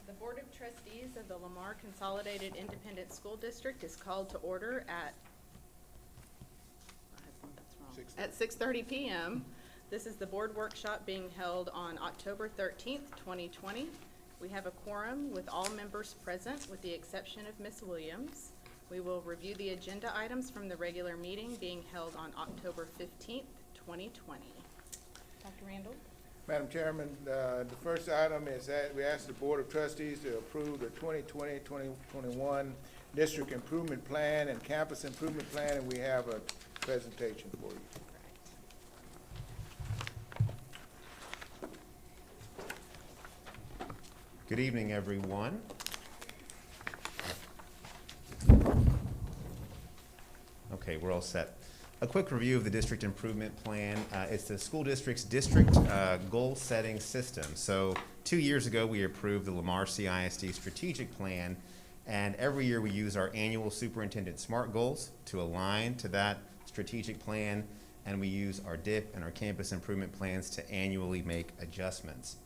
The Board of Trustees of the Lamar Consolidated Independent School District is called to order at 6:30 p.m. This is the board workshop being held on October 13th, 2020. We have a quorum with all members present with the exception of Ms. Williams. We will review the agenda items from the regular meeting being held on October 15th, 2020. Dr. Randall? Madam Chairman, the first item is that we ask the Board of Trustees to approve the 2020-2021 District Improvement Plan and Campus Improvement Plan, and we have a presentation for you. Good evening, everyone. Okay, we're all set. A quick review of the district improvement plan. It's the school district's district goal setting system. So 2 years ago, we approved the Lamar CISD strategic plan, and every year we use our annual superintendent SMART goals to align to that strategic plan, and we use our DIP and our campus improvement plans to annually make adjustments.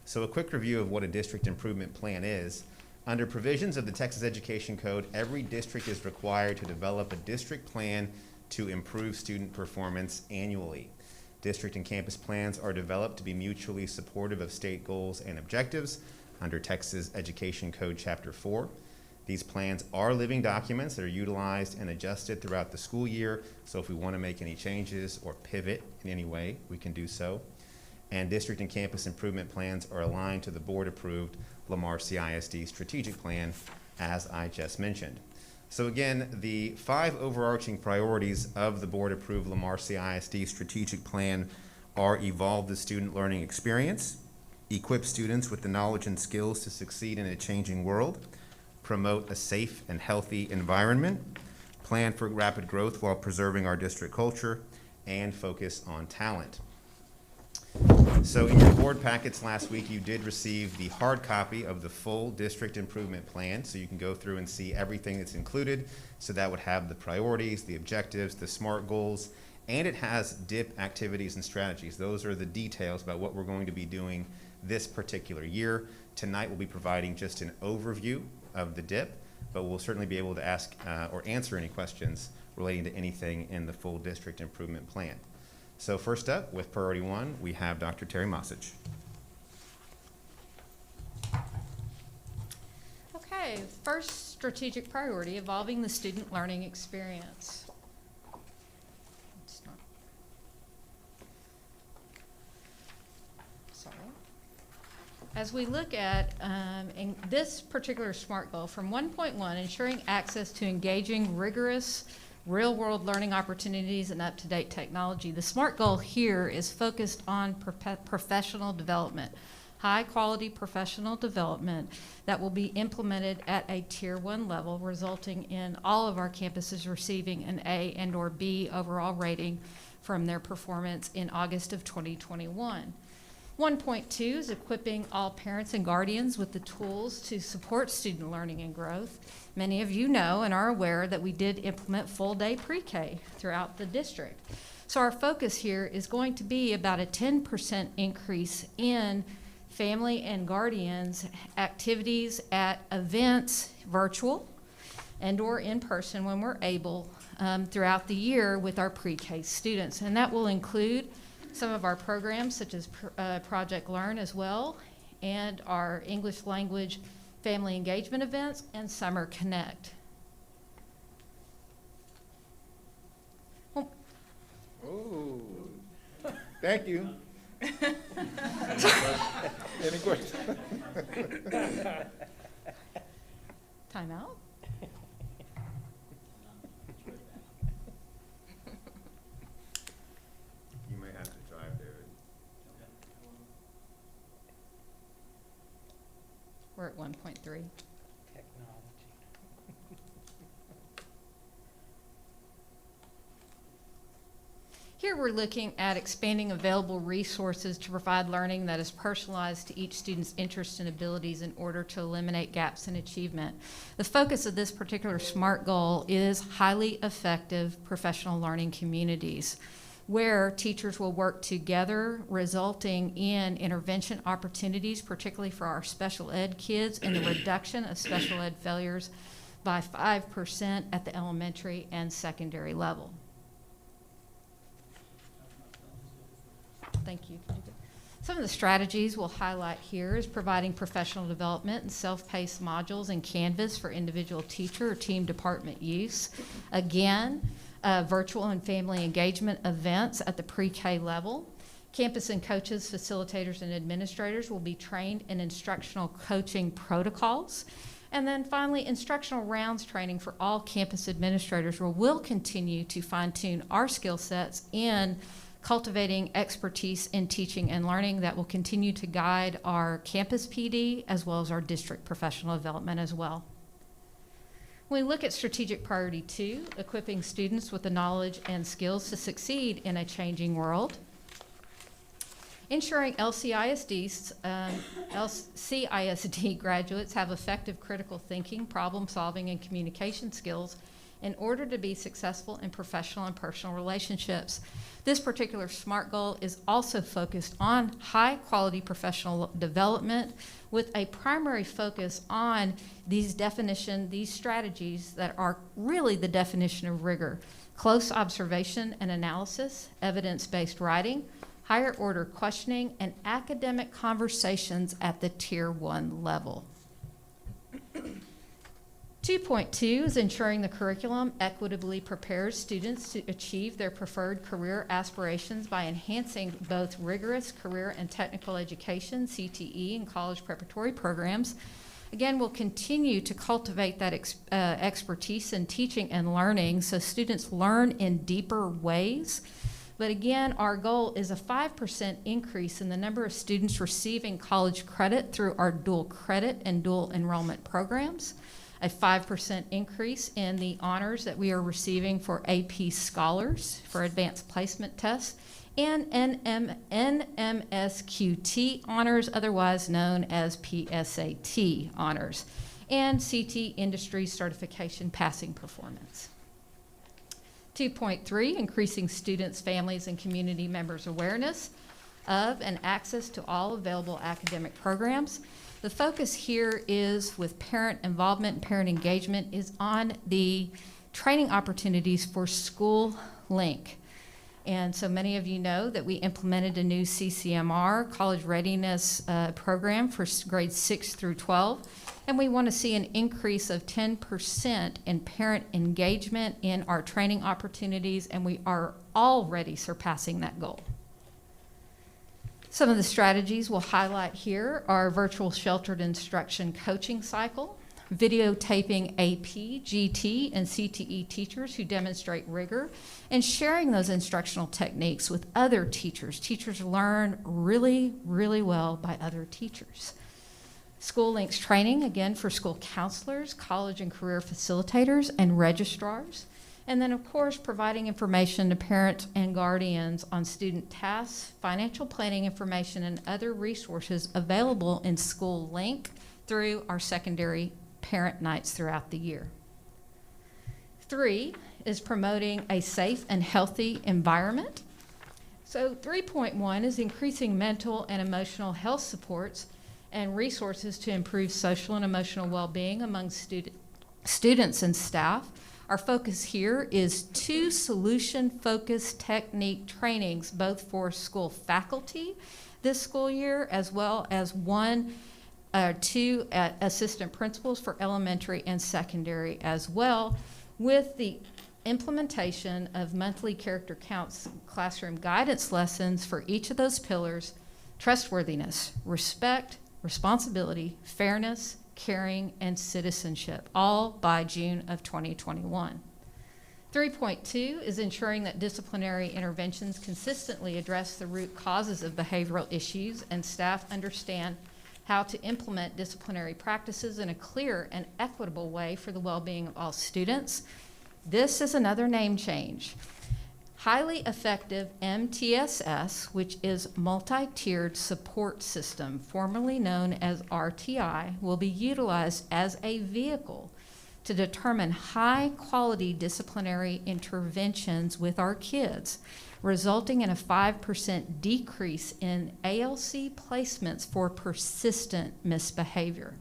So a quick review of what a district improvement plan is. Under provisions of the Texas Education Code, every district is required to develop a district plan to improve student performance annually. District and campus plans are developed to be mutually supportive of state goals and objectives under Texas Education Code Chapter 4. These plans are living documents that are utilized and adjusted throughout the school year, so if we want to make any changes or pivot in any way, we can do so. And district and campus improvement plans are aligned to the board-approved Lamar CISD strategic plan, as I just mentioned. So again, the 5 overarching priorities of the board-approved Lamar CISD strategic plan are evolve the student learning experience, equip students with the knowledge and skills to succeed in a changing world, promote a safe and healthy environment, plan for rapid growth while preserving our district culture, and focus on talent. So in your board packets last week, you did receive the hard copy of the full district improvement plan, so you can go through and see everything that's included. So that would have the priorities, the objectives, the SMART goals, and it has DIP activities and strategies. Those are the details about what we're going to be doing this particular year. Tonight we'll be providing just an overview of the DIP, but we'll certainly be able to ask or answer any questions relating to anything in the full district improvement plan. So first up, with priority 1, we have Dr. Terry Mosich. Okay, first strategic priority, evolving the student learning experience. Sorry. As we look at in this particular SMART goal, from 1.1, ensuring access to engaging, rigorous, real-world learning opportunities and up-to-date technology. The SMART goal here is focused on professional development, high-quality professional development that will be implemented at a Tier 1 level, resulting in all of our campuses receiving an A and or B overall rating from their performance in August of 2021. 1.2 is equipping all parents and guardians with the tools to support student learning and growth. Many of you know and are aware that we did implement full-day pre-K throughout the district. So our focus here is going to be about a 10% increase in family and guardians activities at events, virtual and or in person when we're able, throughout the year with our pre-K students. And that will include some of our programs such as Project Learn as well, and our English language family engagement events and Summer Connect. Oh, thank you. Any questions? Time out. You may have to drive, David. We're at 1.3. Technology. Here we're looking at expanding available resources to provide learning that is personalized to each student's interests and abilities in order to eliminate gaps in achievement. The focus of this particular SMART goal is highly effective professional learning communities. where teachers will work together, resulting in intervention opportunities, particularly for our special ed kids, and the reduction of special ed failures by 5% at the elementary and secondary level. Thank you. Some of the strategies we'll highlight here is providing professional development and self-paced modules in Canvas for individual teacher or team department use. Again, virtual and family engagement events at the pre-K level. Campus and coaches, facilitators, and administrators will be trained in instructional coaching protocols. And then finally, instructional rounds training for all campus administrators, where we'll continue to fine-tune our skill sets in cultivating expertise in teaching and learning that will continue to guide our campus PD as well as our district professional development as well. When we look at strategic priority 2, equipping students with the knowledge and skills to succeed in a changing world, ensuring LCISD graduates have effective critical thinking, problem solving, and communication skills in order to be successful in professional and personal relationships. This particular SMART goal is also focused on high quality professional development with a primary focus on these strategies that are really the definition of rigor: close observation and analysis, evidence-based writing, higher order questioning, and academic conversations at the Tier 1 level. 2.2 is ensuring the curriculum equitably prepares students to achieve their preferred career aspirations by enhancing both rigorous career and technical education, CTE, and college preparatory programs. Again, we'll continue to cultivate that expertise in teaching and learning so students learn in deeper ways. But again, our goal is a 5% increase in the number of students receiving college credit through our dual credit and dual enrollment programs, a 5% increase in the honors that we are receiving for AP scholars for advanced placement tests, and NMSQT honors, otherwise known as PSAT honors, and CT industry certification passing performance. 2.3, increasing students, families, and community members' awareness of and access to all available academic programs. The focus here is, with parent involvement and parent engagement, is on the training opportunities for School Link. And so many of you know that we implemented a new CCMR, College Readiness Program for grades 6 through 12. And we want to see an increase of 10% in parent engagement in our training opportunities, and we are already surpassing that goal. Some of the strategies we'll highlight here are virtual sheltered instruction coaching cycle, videotaping AP, GT, and CTE teachers who demonstrate rigor, and sharing those instructional techniques with other teachers. Teachers learn really, really well by other teachers. School Links training, again, for school counselors, college and career facilitators, and registrars. And then, of course, providing information to parents and guardians on student tasks, financial planning information, and other resources available in School Link through our secondary parent nights throughout the year. 3 is promoting a safe and healthy environment. So 3.1 is increasing mental and emotional health supports and resources to improve social and emotional well-being among students and staff. Our focus here is 2 solution-focused technique trainings, both for school faculty this school year, as well as 2 assistant principals for elementary and secondary as well, with the implementation of monthly character counts classroom guidance lessons for each of those pillars: trustworthiness, respect, responsibility, fairness, caring, and citizenship, all by June of 2021. 3.2 is ensuring that disciplinary interventions consistently address the root causes of behavioral issues, and staff understand how to implement disciplinary practices in a clear and equitable way for the well-being of all students. This is another name change. Highly effective MTSS, which is multi-tiered support system, formerly known as RTI, will be utilized as a vehicle to determine high-quality disciplinary interventions with our kids. resulting in a 5% decrease in ALC placements for persistent misbehavior.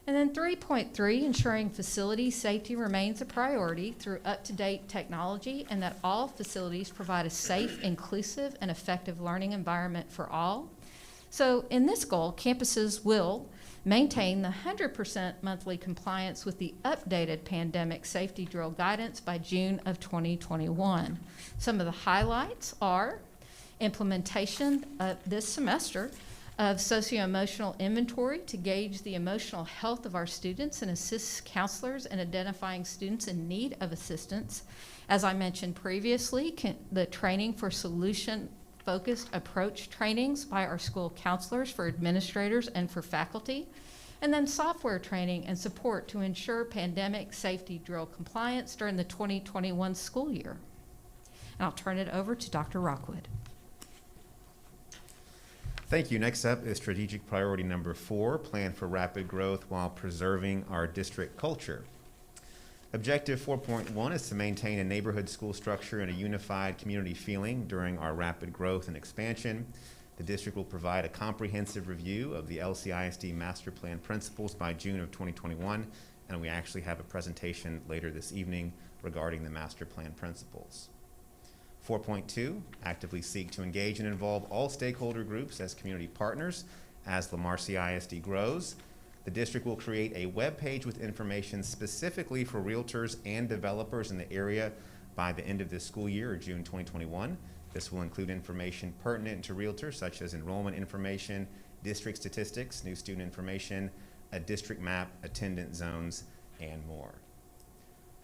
And then 3.3, ensuring facility safety remains a priority through up-to-date technology and that all facilities provide a safe, inclusive, and effective learning environment for all. So in this goal, campuses will maintain the 100% monthly compliance with the updated pandemic safety drill guidance by June of 2021. Some of the highlights are implementation this semester of socio-emotional inventory to gauge the emotional health of our students and assist counselors in identifying students in need of assistance. As I mentioned previously, the training for solution-focused approach trainings by our school counselors for administrators and for faculty, and then software training and support to ensure pandemic safety drill compliance during the 2021 school year. And I'll turn it over to Dr. Rockwood. Thank you. Next up is strategic priority number 4, plan for rapid growth while preserving our district culture. Objective 4.1 is to maintain a neighborhood school structure and a unified community feeling during our rapid growth and expansion. The district will provide a comprehensive review of the LCISD master plan principles by June of 2021, and we actually have a presentation later this evening regarding the master plan principles. 4.2, actively seek to engage and involve all stakeholder groups as community partners as Lamar CISD grows. The district will create a web page with information specifically for realtors and developers in the area by the end of this school year, or June 2021. This will include information pertinent to realtors such as enrollment information, district statistics, new student information, a district map, attendance zones, and more.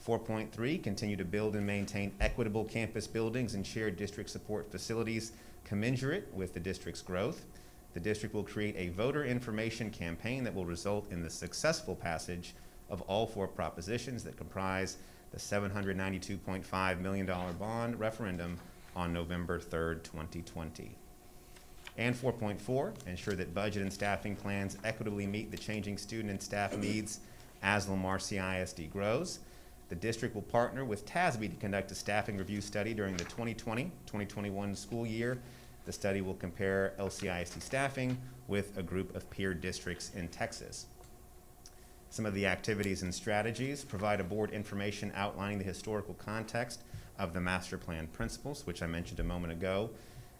4.3, continue to build and maintain equitable campus buildings and shared district support facilities commensurate with the district's growth. The district will create a voter information campaign that will result in the successful passage of all 4 propositions that comprise the $792.5 million bond referendum on November 3rd, 2020. And 4.4, ensure that budget and staffing plans equitably meet the changing student and staff needs as Lamar CISD grows. The district will partner with TASB to conduct a staffing review study during the 2020-2021 school year. The study will compare LCISD staffing with a group of peer districts in Texas. Some of the activities and strategies: provide a board information outlining the historical context of the master plan principles, which I mentioned a moment ago.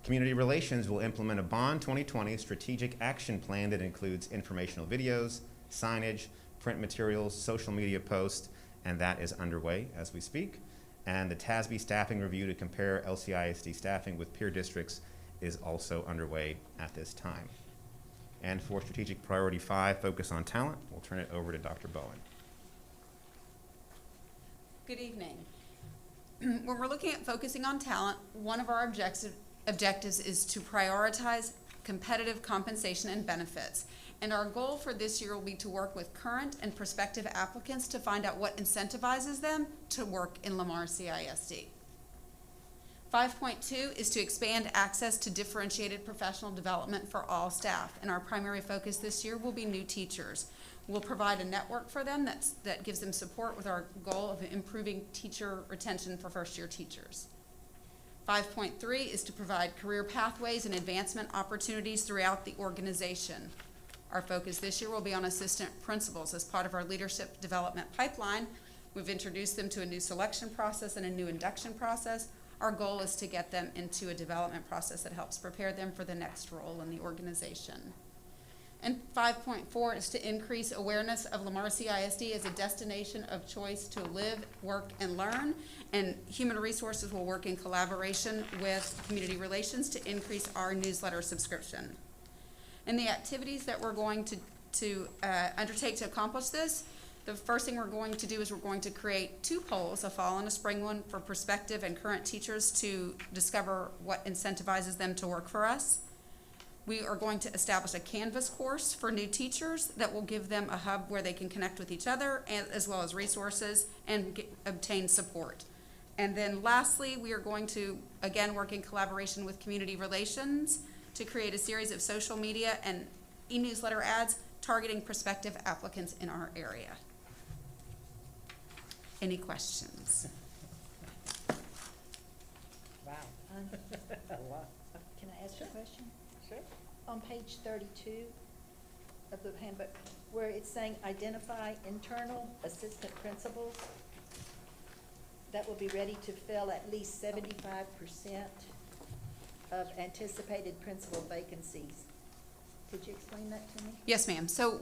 Community Relations will implement a Bond 2020 strategic action plan that includes informational videos, signage, print materials, social media posts, and that is underway as we speak. And the TASB staffing review to compare LCISD staffing with peer districts is also underway at this time. And for strategic priority 5, focus on talent, we'll turn it over to Dr. Bowen. Good evening. When we're looking at focusing on talent, one of our objectives is to prioritize competitive compensation and benefits. And our goal for this year will be to work with current and prospective applicants to find out what incentivizes them to work in Lamar CISD. 5.2 is to expand access to differentiated professional development for all staff. And our primary focus this year will be new teachers. We'll provide a network for them that gives them support with our goal of improving teacher retention for first-year teachers. 5.3 is to provide career pathways and advancement opportunities throughout the organization. Our focus this year will be on assistant principals. As part of our leadership development pipeline, we've introduced them to a new selection process and a new induction process. Our goal is to get them into a development process that helps prepare them for the next role in the organization. And 5.4 is to increase awareness of Lamar CISD as a destination of choice to live, work, and learn. And Human Resources will work in collaboration with Community Relations to increase our newsletter subscription. And the activities that we're going to undertake to accomplish this, the first thing we're going to do is we're going to create 2 polls, a fall and a spring one, for prospective and current teachers to discover what incentivizes them to work for us. We are going to establish a Canvas course for new teachers that will give them a hub where they can connect with each other as well as resources and obtain support. And then lastly, we are going to, again, work in collaboration with Community Relations to create a series of social media and e-newsletter ads targeting prospective applicants in our area. Any questions? Wow. A lot. Can I ask a question? Sure. On page 32 of the handbook, where it's saying identify internal assistant principals that will be ready to fill at least 75% of anticipated principal vacancies. Could you explain that to me? Yes, ma'am. So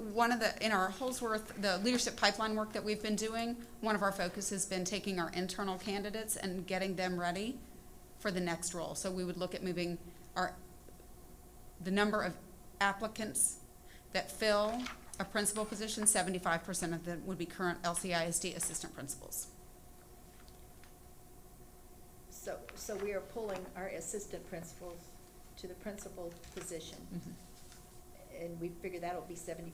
in our Holsworth, the leadership pipeline work that we've been doing, one of our focus has been taking our internal candidates and getting them ready for the next role. So we would look at moving the number of applicants that fill a principal position, 75% of them would be current LCISD assistant principals. So we are pulling our assistant principals to the principal position, and we figure that'll be 75%.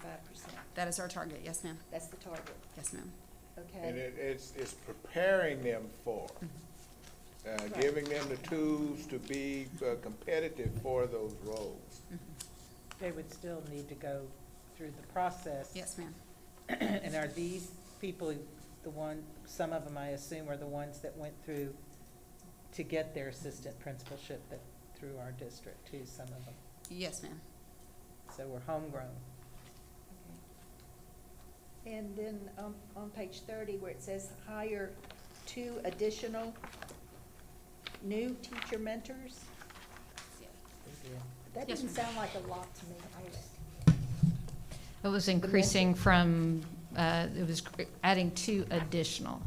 That is our target. Yes, ma'am. That's the target, Yes, ma'am. okay? And it's preparing them for, Right. giving them the tools to be competitive for those roles. They would still need to go through the process. Yes, ma'am. And are these people some of them I assume are the ones that went through to get their assistant principalship through our district too, some of them? Yes, ma'am. So we're homegrown. Okay. And then on page 30, where it says hire 2 additional new teacher mentors, We did. that Yes, didn't ma'am. sound like a lot to me. It was increasing from, it was adding 2 additional.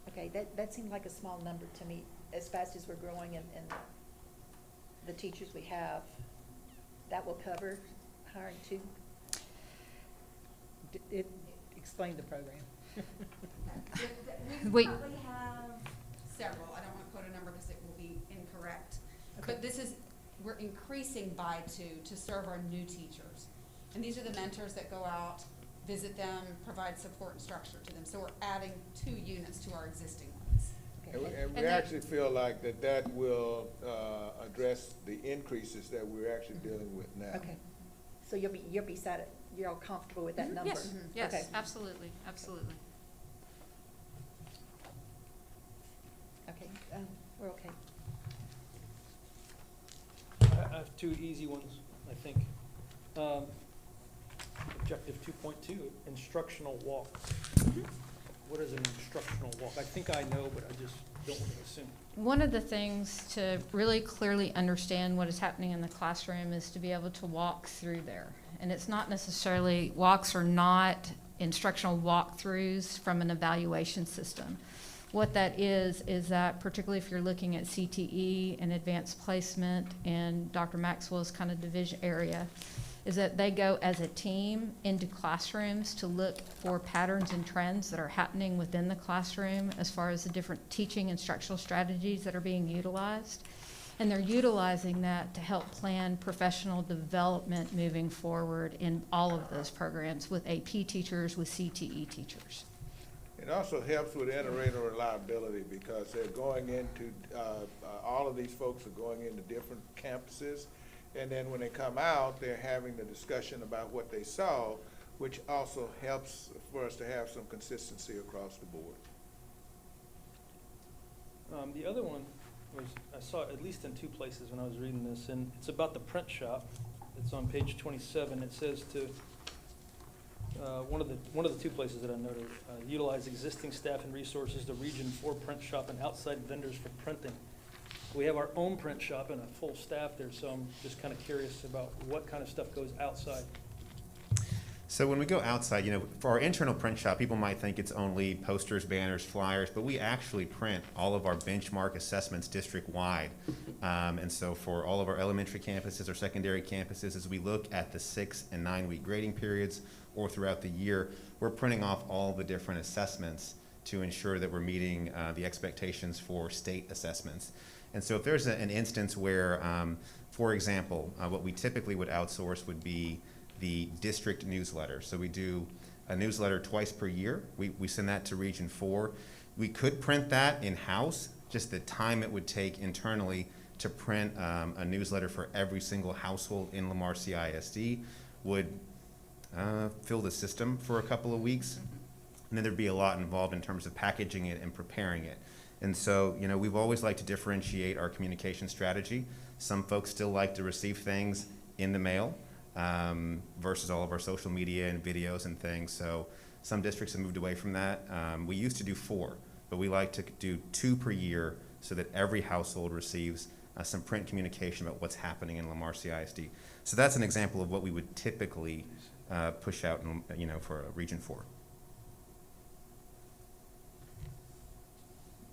Okay, that seemed like a small number to me, as fast as we're growing and the teachers we have. That will cover hiring 2? Explain the program. We We- probably have several. I don't want to quote a number because it will be incorrect. Okay. But we're increasing by 2 to serve our new teachers. And these are the mentors that go out, visit them, provide support and structure to them. So we're adding 2 units to our existing ones. And we And they- actually feel like that will address the increases that we're actually dealing with now. Okay, so you're all comfortable with that number? Yes, yes, Okay. absolutely, absolutely. Okay, we're okay. I have 2 easy ones, I think. Objective 2.2, instructional walk. What is an instructional walk? I think I know, but I just don't want to assume. One of the things to really clearly understand what is happening in the classroom is to be able to walk through there. And it's not necessarily, walks are not instructional walkthroughs from an evaluation system. What that is that particularly if you're looking at CTE and advanced placement and Dr. Maxwell's kind of division area, is that they go as a team into classrooms to look for patterns and trends that are happening within the classroom as far as the different teaching instructional strategies that are being utilized. And they're utilizing that to help plan professional development moving forward in all of those programs with AP teachers, with CTE teachers. It also helps with inter-rater reliability because they're going into, all of these folks are going into different campuses. And then when they come out, they're having the discussion about what they saw, which also helps for us to have some consistency across the board. The other one was, I saw it at least in 2 places when I was reading this, and it's about the print shop. It's on page 27. It says to, one of the 2 places that I noted, utilize existing staff and resources to Region 4 print shop and outside vendors for printing. We have our own print shop and a full staff there, so I'm just kind of curious about what kind of stuff goes outside. So when we go outside, for our internal print shop, people might think it's only posters, banners, flyers, but we actually print all of our benchmark assessments district-wide. And so for all of our elementary campuses or secondary campuses, as we look at the 6 and 9 week grading periods or throughout the year, we're printing off all the different assessments to ensure that we're meeting the expectations for state assessments. And so if there's an instance where, for example, what we typically would outsource would be the district newsletter. So we do a newsletter twice per year. We send that to Region 4. We could print that in-house, just the time it would take internally to print a newsletter for every single household in Lamar CISD would fill the system for a couple of weeks. And then there'd be a lot involved in terms of packaging it and preparing it. And so, you know, we've always liked to differentiate our communication strategy. Some folks still like to receive things in the mail versus all of our social media and videos and things. So some districts have moved away from that. We used to do 4, but we like to do 2 per year so that every household receives some print communication about what's happening in Lamar CISD. So that's an example of what we would typically push out, you know, for Region 4.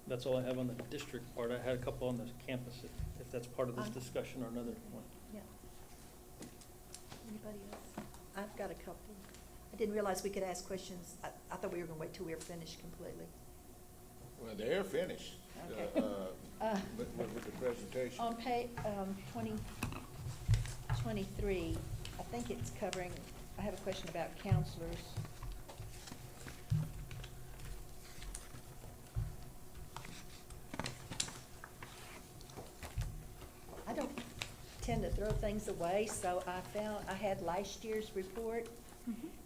That's all I have on the district part. I had a couple on the campus, if that's part of this discussion or another one. Yeah. Anybody else? I've got a couple. I didn't realize we could ask questions. I thought we were gonna wait till we were finished completely. Well, they're finished, Okay. with the presentation. On page, 23, I think it's covering, I have a question about counselors. I don't tend to throw things away, so I had last year's report,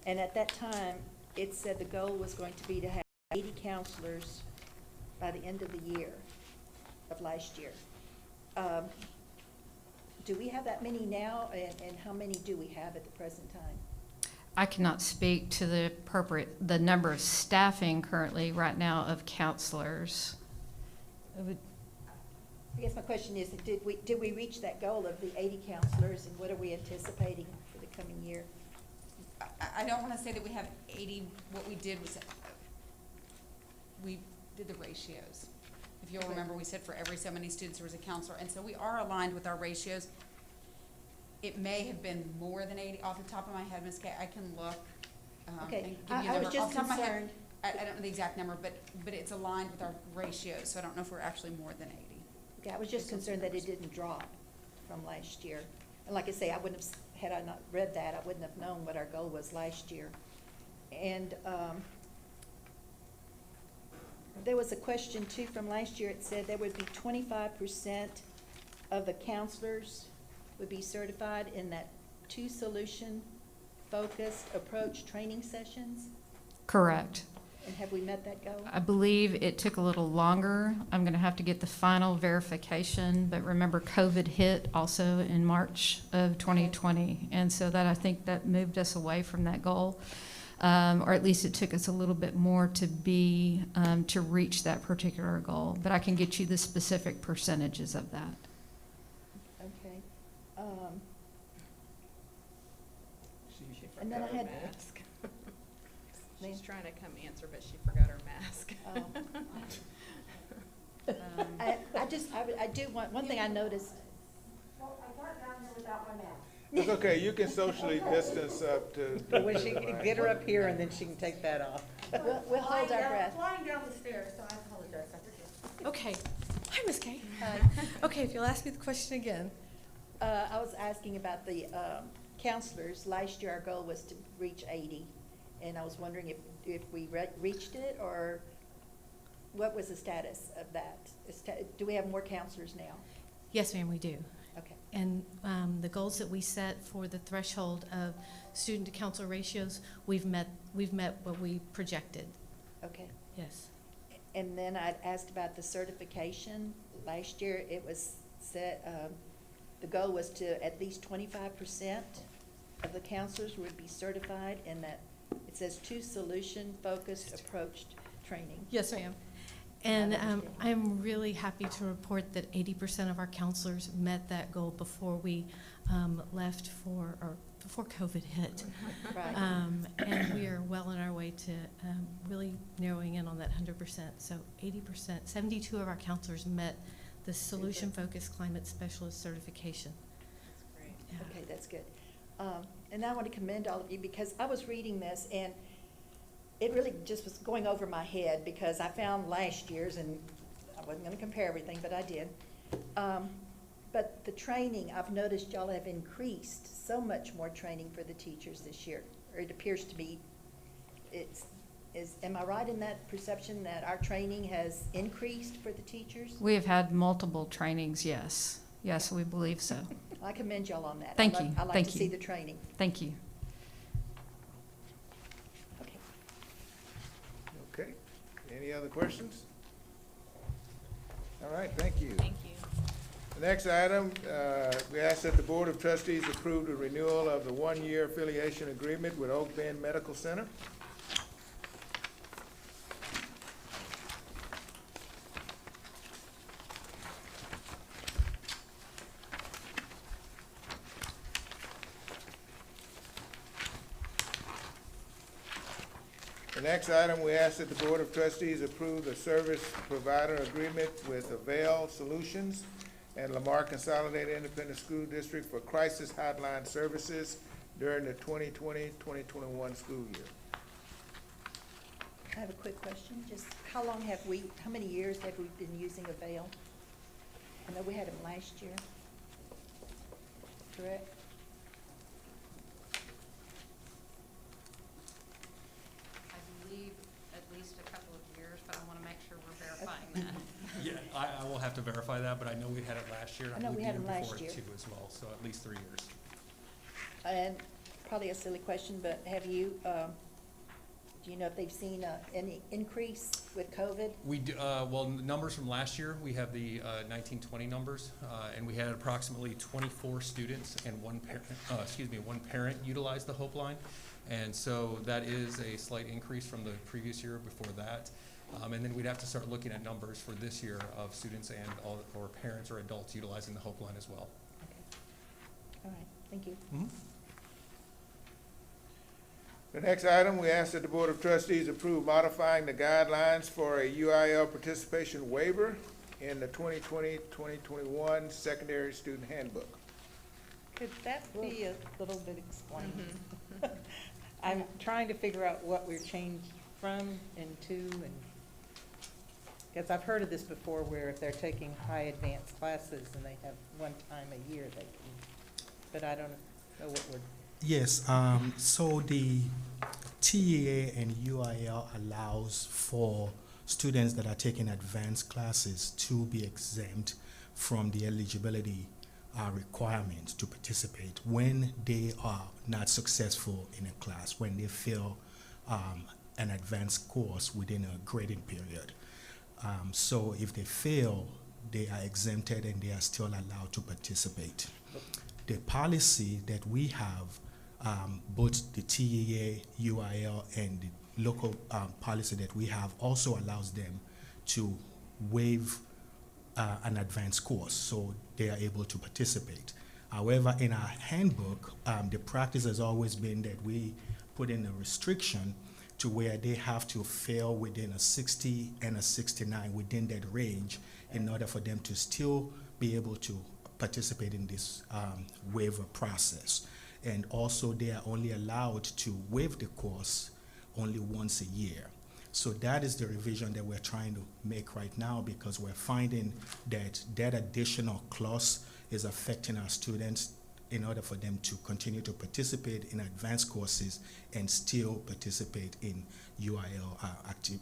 and at that time, it said the goal was going to be to have 80 counselors by the end of the year, of last year. Do we have that many now, and how many do we have at the present time? I cannot speak to the number of staffing currently right now of counselors. I guess my question is, did we reach that goal of the 80 counselors, and what are we anticipating for the coming year? I don't want to say that we have 80. What we did was we did the ratios. If you'll remember, we said for every so many students there was a counselor, and so we are aligned with our ratios. It may have been more than 80 off the top of my head, Ms. Kay. I can look. Okay, and give you a I was number. just Off the top of my head, concerned. I don't know the exact number, but it's aligned with our ratios, so I don't know if we're actually more than 80. Okay, I was just concerned that it didn't drop from last year. And like I say, I wouldn't have, had I not read that, I wouldn't have known what our goal was last year. And there was a question too from last year. It said there would be 25% of the counselors would be certified in that 2 solution focused approach training sessions. Correct. And have we met that goal? I believe it took a little longer. I'm going to have to get the final verification, but remember COVID hit also in March of 2020. And so that, I think that moved us away from that goal. Or at least it took us a little bit more to to reach that particular goal. But I can get you the specific percentages of that. Okay. And then I had. She's trying to come answer, but she forgot her mask. I do want, one thing I noticed. Well, I got down here without my mask. It's okay, you can socially distance up to. When she, get her up here and then she can take that off. We'll hold our breath. Flying down the stairs, so I apologize. I forget. Okay. Hi, Ms. Kay. Hi. Okay, if you'll ask me the question again. I was asking about the counselors. Last year, our goal was to reach 80, and I was wondering if we reached it, or what was the status of that? Do we have more counselors now? Yes, ma'am, we do. Okay. And the goals that we set for the threshold of student to counselor ratios, we've met what we projected. Okay. Yes. And then I'd asked about the certification. Last year, it was set, the goal was to at least 25% of the counselors would be certified in that, it says 2 solution-focused approach training. Yes, ma'am. And understand. I'm really happy to report that 80% of our counselors met that goal before we left before COVID hit. Right. And we are well on our way to really narrowing in on that 100%. So 80%, 72 of our counselors met the solution-focused climate specialist certification. That's great. Yeah. Okay, that's good. And I want to commend all of you, because I was reading this and it really just was going over my head, because I found last year's, and I wasn't going to compare everything, but I did. But the training, I've noticed y'all have increased so much more training for the teachers this year, or it appears to be. Am I right in that perception that our training has increased for the teachers? We have had multiple trainings, yes. Yes, we believe so. I commend y'all on that. Thank you. I like Thank to you. see the training. Thank you. Okay. Okay, any other questions? All right, thank you. Thank you. The next item, we ask that the Board of Trustees approve the renewal of the one-year affiliation agreement with Oak Bend Medical Center. The next item, we ask that the Board of Trustees approve the service provider agreement with Avail Solutions and Lamar Consolidated Independent School District for crisis hotline services during the 2020-2021 school year. I have a quick question, just how many years have we been using Avail? I know we had them last year, correct? I believe at least a couple of years, but I want to make sure we're verifying that. Yeah, I will have to verify that, but I know we had it last year. I know we believe had the them year last before it year. too as well, so at least 3 years. And probably a silly question, but have you, do you know if they've seen any increase with COVID? We do, well, numbers from last year, we have the 1920 numbers, and we had approximately 24 students and one parent utilize the Hope Line. And so that is a slight increase from the previous year before that. And then we'd have to start looking at numbers for this year of students and or parents or adults utilizing the Hope Line as well. All right, thank you. Mm-hmm. The next item, we ask that the Board of Trustees approve modifying the guidelines for a UIL participation waiver in the 2020-2021 Secondary Student Handbook. Could that be a little bit explained? I'm trying to figure out what we're changed from and to, and, because I've heard of this before where if they're taking high advanced classes and they have one time a year they can, but I don't know what we're. Yes, so the TEA and UIL allows for students that are taking advanced classes to be exempt from the eligibility requirements to participate when they are not successful in a class, when they fail an advanced course within a grading period. So if they fail, they are exempted and they are still allowed to participate. The policy that we have, both the TEA, UIL, and the local policy that we have also allows them to waive an advanced course, so they are able to participate. However, in our handbook, the practice has always been that we put in a restriction to where they have to fail within a 60 and a 69 within that range in order for them to still be able to participate in this waiver process. And also they are only allowed to waive the course only once a year. So that is the revision that we're trying to make right now, because we're finding that that additional clause is affecting our students in order for them to continue to participate in advanced courses and still participate in UIL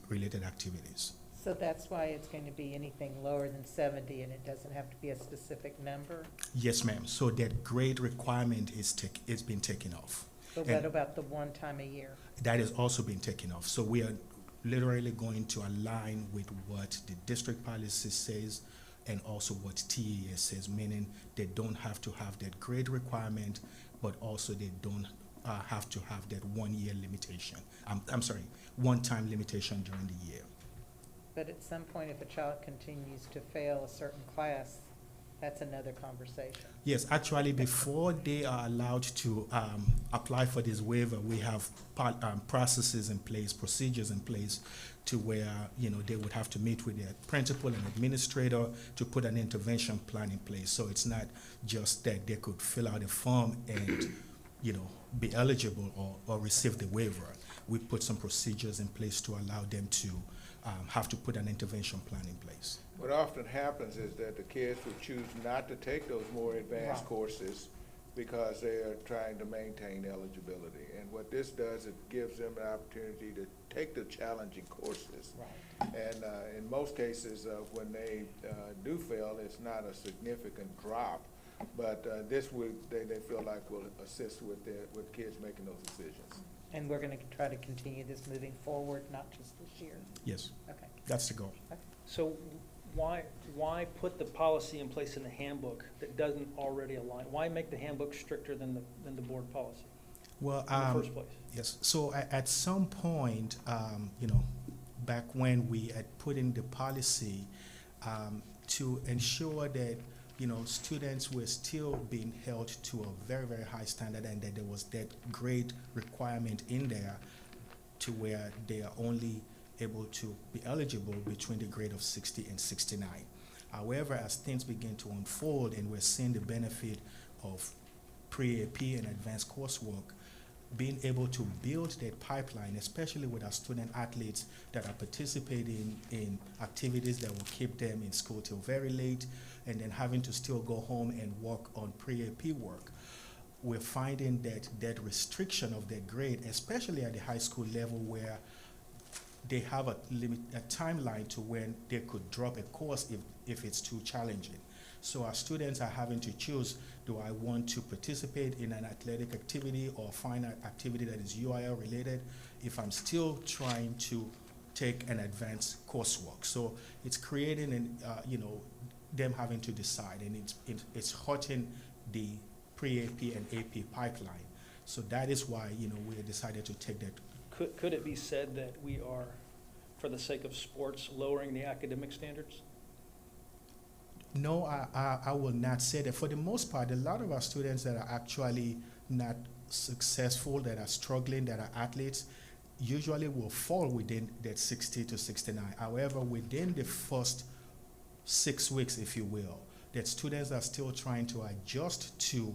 related activities. So that's why it's going to be anything lower than 70 and it doesn't have to be a specific number? Yes, ma'am. So that grade requirement is it's been taken off. But what about the one time a year? That has also been taken off. So we are literally going to align with what the district policy says and also what TEA says, meaning they don't have to have that grade requirement, but also they don't have to have that 1 year limitation. I'm sorry, one-time limitation during the year. But at some point, if a child continues to fail a certain class, that's another conversation. Yes, actually, before they are allowed to apply for this waiver, we have processes in place, procedures in place, to where they would have to meet with their principal and administrator to put an intervention plan in place. So it's not just that they could fill out a form and be eligible or receive the waiver. We put some procedures in place to allow them to have to put an intervention plan in place. What often happens is that the kids would choose not to take those more advanced Right. courses because they are trying to maintain eligibility. And what this does, it gives them an opportunity to take the challenging courses. Right. And in most cases, when they do fail, it's not a significant drop. But this would, they feel like will assist with kids making those decisions. And we're going to try to continue this moving forward, not just this year? Yes, Okay. that's the goal. So why put the policy in place in the handbook that doesn't already align? Why make the handbook stricter than the board policy Well, in the first place? yes, so at some point, back when we had put in the policy to ensure that, students were still being held to a very, very high standard and that there was that grade requirement in there to where they are only able to be eligible between the grade of 60 and 69. However, as things begin to unfold and we're seeing the benefit of pre-AP and advanced coursework, being able to build that pipeline, especially with our student athletes that are participating in activities that will keep them in school till very late, and then having to still go home and work on pre-AP work, we're finding that restriction of their grade, especially at the high school level where they have a timeline to when they could drop a course if it's too challenging. So our students are having to choose, do I want to participate in an athletic activity or find an activity that is UIL related if I'm still trying to take an advanced coursework? So it's creating them having to decide, and it's hurting the pre-AP and AP pipeline. So that is why, we decided to take that. Could it be said that we are, for the sake of sports, lowering the academic standards? No, I will not say that. For the most part, a lot of our students that are actually not successful, that are struggling, that are athletes, usually will fall within that 60 to 69. However, within the first 6 weeks, if you will, that students are still trying to adjust to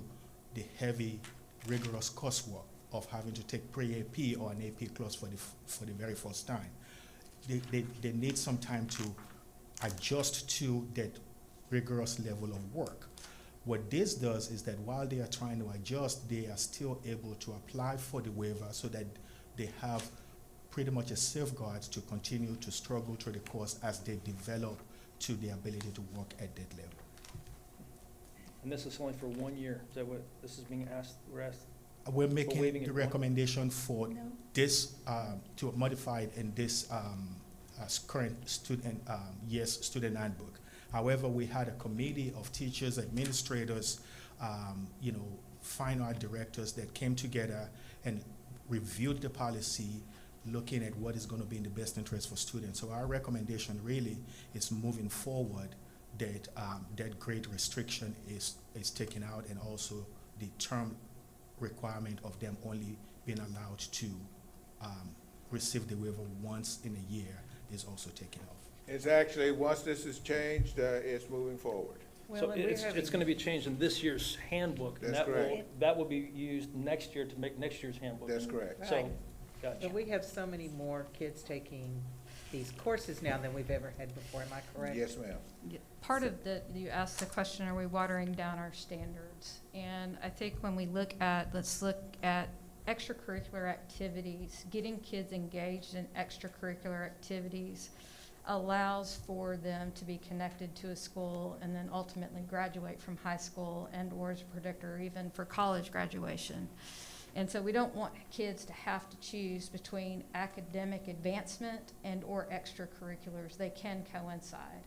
the heavy, rigorous coursework of having to take pre-AP or an AP class for the very first time. They need some time to adjust to that rigorous level of work. What this does is that while they are trying to adjust, they are still able to apply for the waiver so that they have pretty much a safeguard to continue to struggle through the course as they develop to the ability to work at that level. And this is only for 1 year. Is that what this is being asked? We're asked. We're making waiving the it recommendation for this to modify it in this current student student handbook. However, we had a committee of teachers, administrators, fine art directors that came together and reviewed the policy, looking at what is going to be in the best interest for students. So our recommendation really is moving forward that that grade restriction is taken out, and also the term requirement of them only being allowed to receive the waiver once in a year is also taken off. It's actually, once this is changed, it's moving forward. So it's going to be changed in this year's handbook. That's and correct. That will be used next year to make next year's handbook. That's correct. So, Right. gotcha. But we have so many more kids taking these courses now than we've ever had before, am I correct? Yes, ma'am. Part of you asked the question, are we watering down our standards? And I think when we let's look at extracurricular activities, getting kids engaged in extracurricular activities allows for them to be connected to a school and then ultimately graduate from high school and or as a predictor even for college graduation. And so we don't want kids to have to choose between academic advancement and or extracurriculars. They can coincide.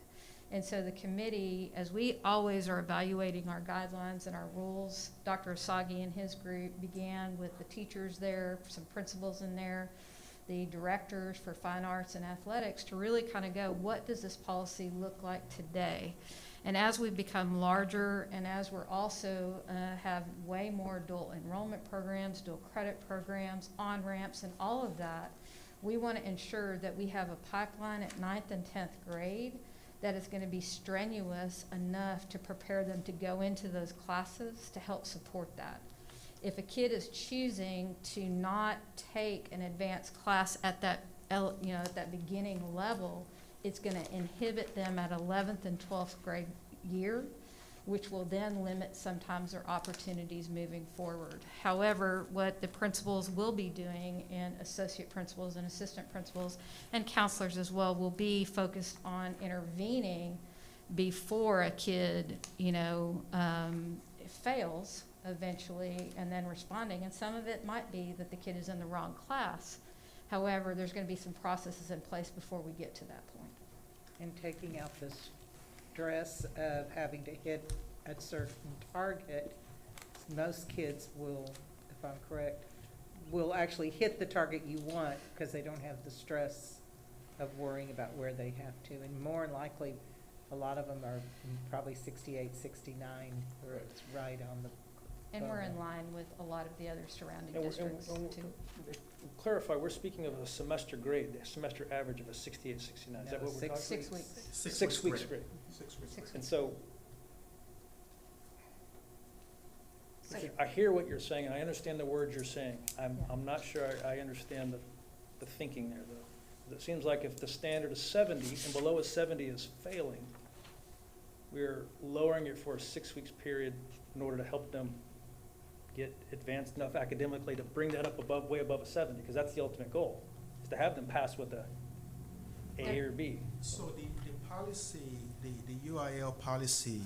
And so the committee, as we always are evaluating our guidelines and our rules, Dr. Asagi and his group began with the teachers there, some principals in there, the directors for fine arts and athletics to really kind of go, what does this policy look like today? And as we become larger and as we're also have way more dual enrollment programs, dual credit programs, on-ramps, and all of that, we want to ensure that we have a pipeline at 9th and 10th grade that is going to be strenuous enough to prepare them to go into those classes to help support that. If a kid is choosing to not take an advanced class at that, at that beginning level, it's going to inhibit them at 11th and 12th grade year, which will then limit sometimes their opportunities moving forward. However, what the principals will be doing, and associate principals and assistant principals and counselors as well, will be focused on intervening before a kid, fails eventually, and then responding. And some of it might be that the kid is in the wrong class. However, there's going to be some processes in place before we get to that point. And taking out this stress of having to hit a certain target, most kids will, if I'm correct, will actually hit the target you want because they don't have the stress of worrying about where they have to. And more than likely, a lot of them are probably 68, 69, where it's right on the. And we're in line with a lot of the other surrounding And districts too. Clarify, we're speaking of a semester grade, a semester average of a 68, 69. Is that No, what we're talking? 6 weeks. 6 weeks grade. 6 weeks. 6 And weeks. so, I hear what you're saying, and I understand the words you're saying. I'm not sure I understand the thinking there, though. It seems like if the standard is 70 and below a 70 is failing, we're lowering it for a 6 weeks period in order to help them get advanced enough academically to bring that up above, way above a 70, because that's the ultimate goal, is to have them pass with a A or B. So the policy, the UIL policy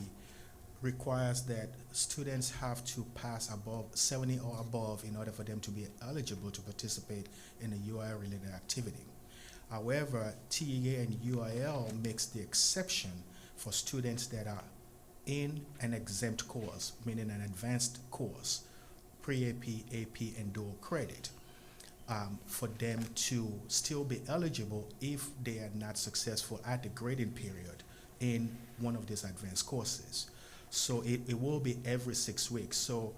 requires that students have to pass above 70 or above in order for them to be eligible to participate in a UIL-related activity. However, TEA and UIL makes the exception for students that are in an exempt course, meaning an advanced course, pre-AP, AP, and dual credit, for them to still be eligible if they are not successful at the grading period in one of these advanced courses. So it will be every 6 weeks. So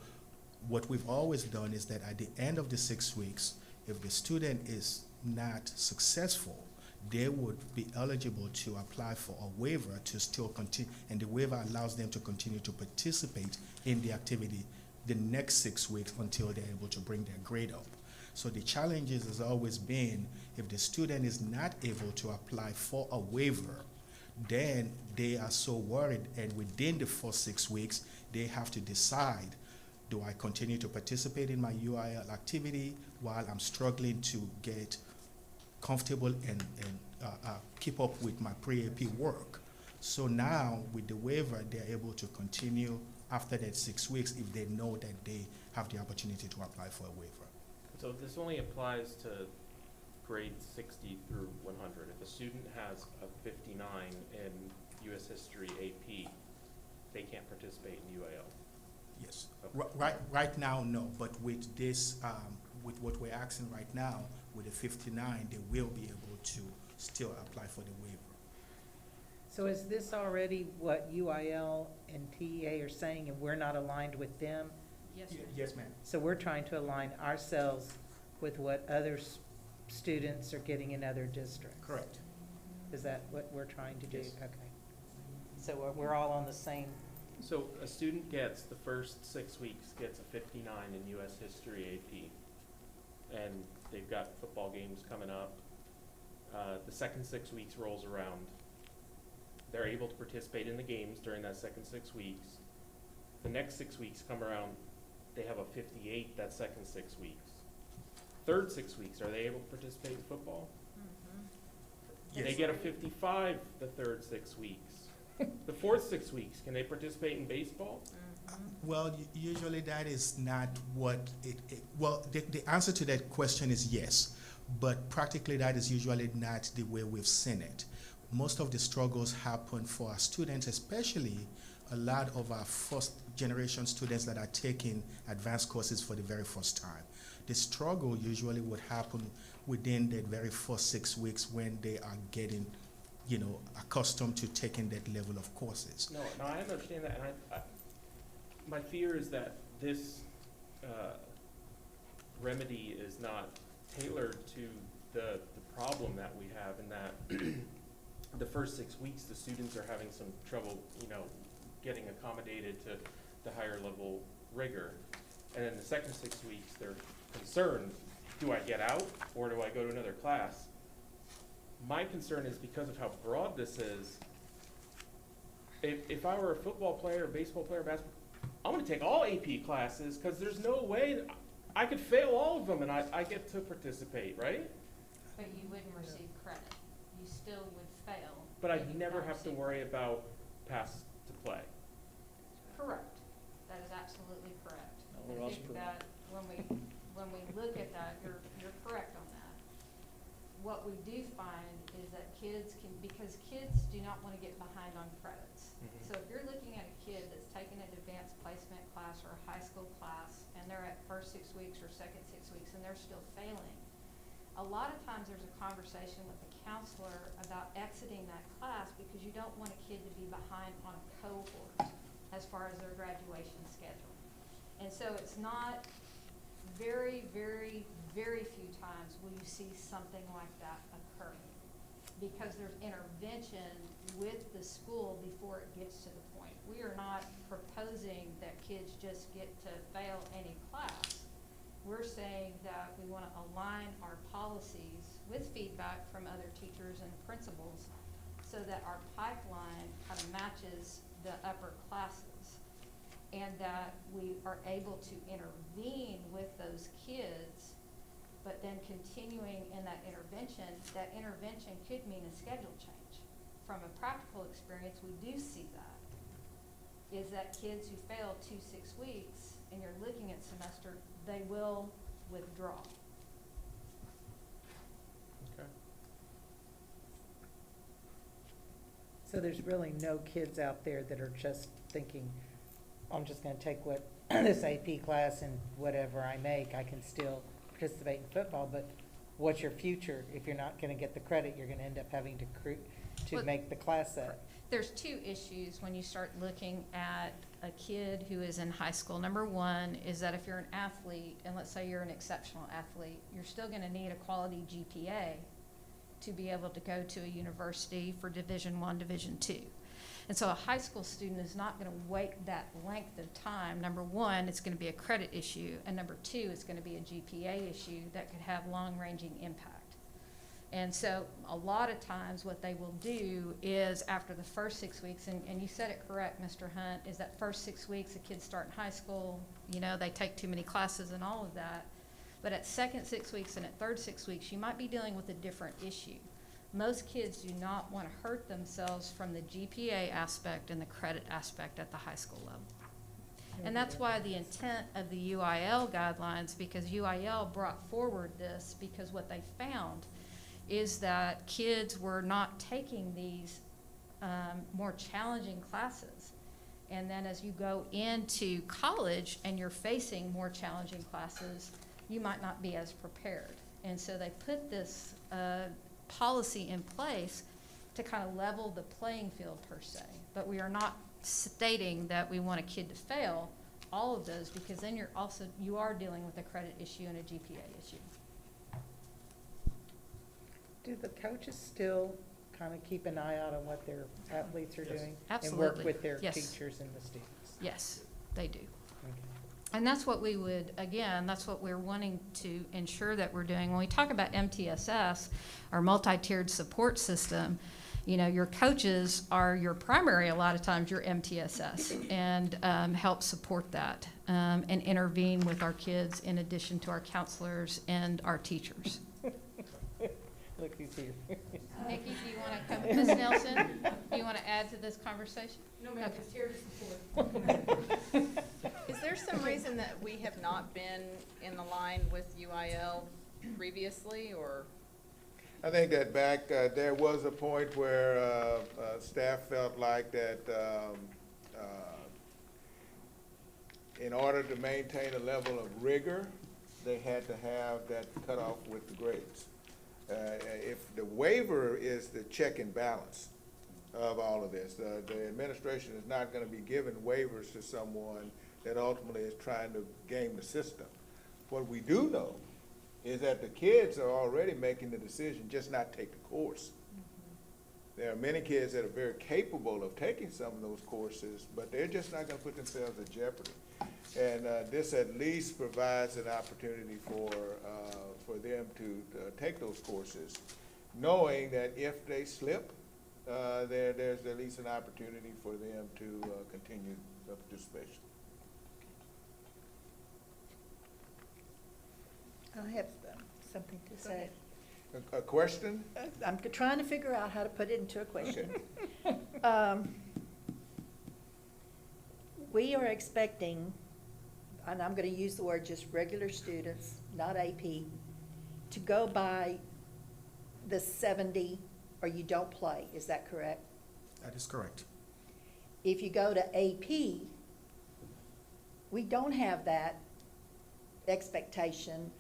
what we've always done is that at the end of the 6 weeks, if the student is not successful, they would be eligible to apply for a waiver to still continue, and the waiver allows them to continue to participate in the activity the next 6 weeks until they're able to bring their grade up. So the challenge has always been, if the student is not able to apply for a waiver, then they are so worried, and within the first 6 weeks, they have to decide, do I continue to participate in my UIL activity while I'm struggling to get comfortable and keep up with my pre-AP work? So now, with the waiver, they're able to continue after that 6 weeks if they know that they have the opportunity to apply for a waiver. So this only applies to grades 60 through 100. If a student has a 59 in U.S. History AP, they can't participate in UIL. Yes. Okay. Right now, no. But with this, with what we're asking right now, with the 59, they will be able to still apply for the waiver. So is this already what UIL and TEA are saying, and we're not aligned with them? Yes, Yes, ma'am. So we're trying to align ourselves with what other students are getting in other districts? Correct. Is that what we're trying to do? Yes. Okay. So we're all on the same, So a student gets, the first 6 weeks, gets a 59 in U.S. History AP, and they've got football games coming up. The second 6 weeks rolls around. They're able to participate in the games during that second 6 weeks. The next 6 weeks come around, they have a 58 that second 6 weeks. Third 6 weeks, are they able to participate in football? Yes. They get a 55 the third 6 weeks. The fourth 6 weeks, can they participate in baseball? Well, usually that is not what well, the answer to that question is yes, but practically that is usually not the way we've seen it. Most of the struggles happen for our students, especially a lot of our first generation students that are taking advanced courses for the very first time. The struggle usually would happen within the very first 6 weeks when they are getting, accustomed to taking that level of courses. No, I understand that, and I my fear is that this remedy is not tailored to the problem that we have, in that the first 6 weeks, the students are having some trouble, getting accommodated to the higher level rigor. And then the second 6 weeks, they're concerned, do I get out or do I go to another class? My concern is because of how broad this is, if I were a football player, baseball player, basketball, I'm gonna take all AP classes, because there's no way that I could fail all of them and I get to participate, right? but you wouldn't receive credit. You still would fail. But and I'd you never would have to receive worry about pass to play. Correct. That is absolutely correct. No, we're I also think that when we look at that, you're correct on that. What we do find is that because kids do not want to get behind on credits. first 6 weeks or second 6 weeks and they're still failing, a lot of times there's a conversation with the counselor about exiting that class because you don't want a kid to be behind on a cohort as far as their graduation schedule. And so it's not very, very, very few times will you see something like that occur, because there's intervention with the school before it gets to the point. We are not proposing that kids just get to fail any class. We're saying that we want to align our policies with feedback from other teachers and principals so that our pipeline kind of matches the upper classes, and that we are able to intervene with those kids, but then continuing in that intervention could mean a schedule change. From a practical experience, we do see that, is that kids who fail 2 6 weeks and you're looking at semester, they will withdraw. Okay. So there's really no kids out there that are just thinking, I'm just gonna take what this AP class and whatever I make, I can still participate in football, but what's your future? If you're not gonna get the credit, you're gonna end up having to Well, make the class up. There's two issues when you start looking at a kid who is in high school. Number one is that if you're an athlete, and let's say you're an exceptional athlete, you're still gonna need a quality GPA to be able to go to a university for Division I, Division II. And so a high school student is not gonna wait that length of time. Number one, it's gonna be a credit issue, and number two, it's gonna be a GPA issue that could have long-ranging impact. And so a lot of times what they will do is after the first 6 weeks, and you said it correct, Mr. Hunt, is that first 6 weeks the kids start in high school, you know, they take too many classes and all of that. But at second 6 weeks and at third 6 weeks, you might be dealing with a different issue. Most kids do not want to hurt themselves from the GPA aspect and the credit aspect at the high school level. And that's why the intent of the UIL guidelines, because UIL brought forward this, because what they found is that kids were not taking these more challenging classes. And then as you go into college and you're facing more challenging classes, you might not be as prepared. And so they put this policy in place to kind of level the playing field per se. But we are not stating that we want a kid to fail all of those, because then you are dealing with a credit issue and a GPA issue. Do the coaches still kind of keep an eye out on what their athletes are doing? Absolutely. And work with their Yes. teachers and the students? Yes, they do. Okay. And that's what we would, again, that's what we're wanting to ensure that we're doing. When we talk about MTSS, our multi-tiered support system, you know, your coaches are your primary, a lot of times, your MTSS, and help support that and intervene with our kids in addition to our counselors and our teachers. Look who's here. Nikki, do you want to come, Ms. Nelson, do you want to add to this conversation? No, ma'am, just here to support. Is there some reason that we have not been in the line with UIL previously, or? I think that back, there was a point where staff felt like that in order to maintain a level of rigor, they had to have that cutoff with the grades. If the waiver is the check and balance of all of this, the administration is not going to be giving waivers to someone that ultimately is trying to game the system. What we do know is that the kids are already making the decision just not take the course. There are many kids that are very capable of taking some of those courses, but they're just not going to put themselves at jeopardy. And this at least provides an opportunity for them to take those courses, knowing that if they slip, there's at least an opportunity for them to continue participation. I have something to say. A question? I'm trying to figure out how to put it into a question. We are expecting, and I'm going to use the word just regular students, not AP, to go by the 70 or you don't play. Is that correct? That is correct. If you go to AP, we don't have that expectation,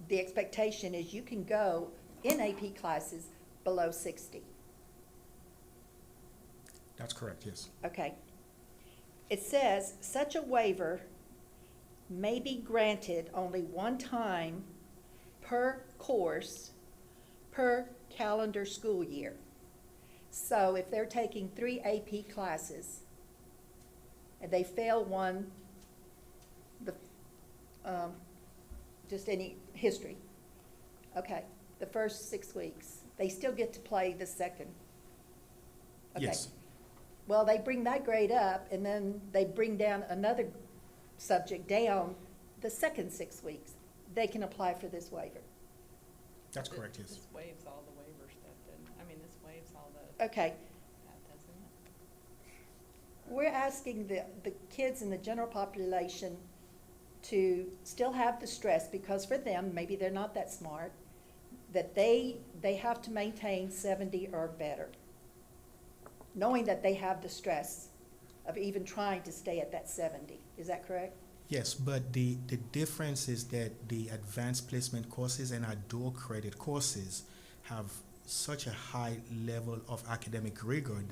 the expectation is you can go in AP classes below 60. That's correct, yes. Okay. It says, such a waiver may be granted only one time per course per calendar school year. So if they're taking 3 AP classes and they fail one, just any history, okay, the first 6 weeks, they still get to play the second. Okay. Yes. Well, they bring that grade up, and then they bring down another subject down the second 6 weeks. They can apply for this waiver. That's correct, yes. This waives all the waiver stuff, this waives all the, Okay, that doesn't it? we're asking the kids in the general population to still have the stress, because for them, maybe they're not that smart, that they have to maintain 70 or better, knowing that they have the stress of even trying to stay at that 70. Is that correct? Yes, but the difference is that the advanced placement courses and our dual credit courses have such a high level of academic rigor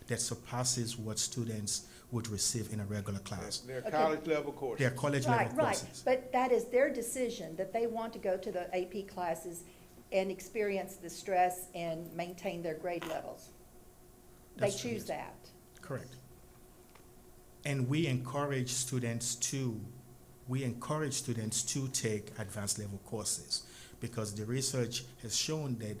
that surpasses what students would receive in a regular class. They're Okay. college level courses. They're college level Right, right. courses. But that is their decision, that they want to go to the AP classes and experience the stress and maintain their grade levels. They That's true, choose yes. that. Correct. And we encourage students to take advanced level courses, because the research has shown that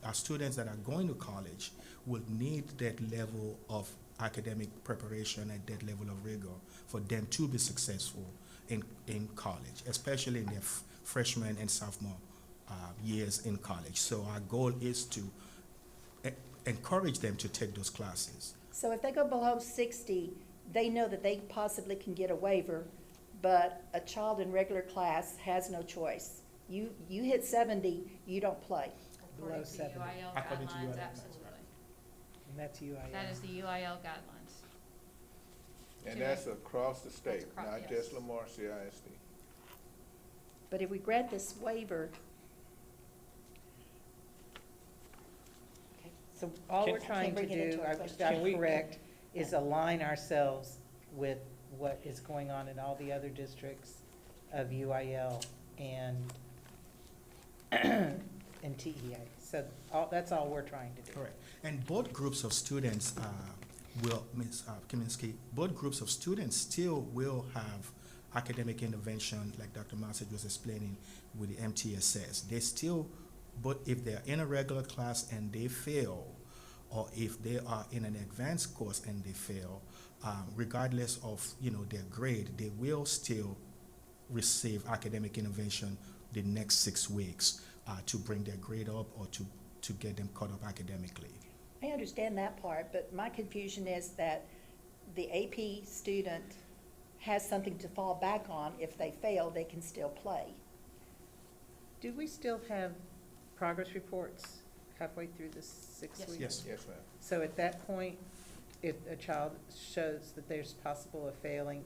our students that are going to college will need that level of academic preparation and that level of rigor for them to be successful in college, especially in their freshman and sophomore years in college. So our goal is to encourage them to take those classes. So if they go below 60, they know that they possibly can get a waiver, but a child in regular class has no choice. You hit 70, you don't play. Below According to 70. UIL According to UIL guidelines, guidelines, absolutely. And that's UIL. That is the UIL guidelines. And that's across the state, across- not yes. just Lamar CISD. But if we grant this waiver, So all Can- we're trying to Can't bring it do, into our if question. I'm Can we- correct, is align ourselves with what is going on in all the other districts of UIL and, and TEA. So that's all we're trying to do. Correct. And both groups of students Ms. Kaminsky, both groups of students still will have academic intervention, like Dr. Massage was explaining with the MTSS. They still, but if they're in a regular class and they fail, or if they are in an advanced course and they fail, regardless of their grade, they will still receive academic intervention the next 6 weeks to bring their grade up or to get them caught up academically. I understand that part, but my confusion is that the AP student has something to fall back on. If they fail, they can still play. Do we still have progress reports halfway through the 6 Yes. weeks? Yes. Yes, ma'am. So at that point, if a child shows that there's possible of failing,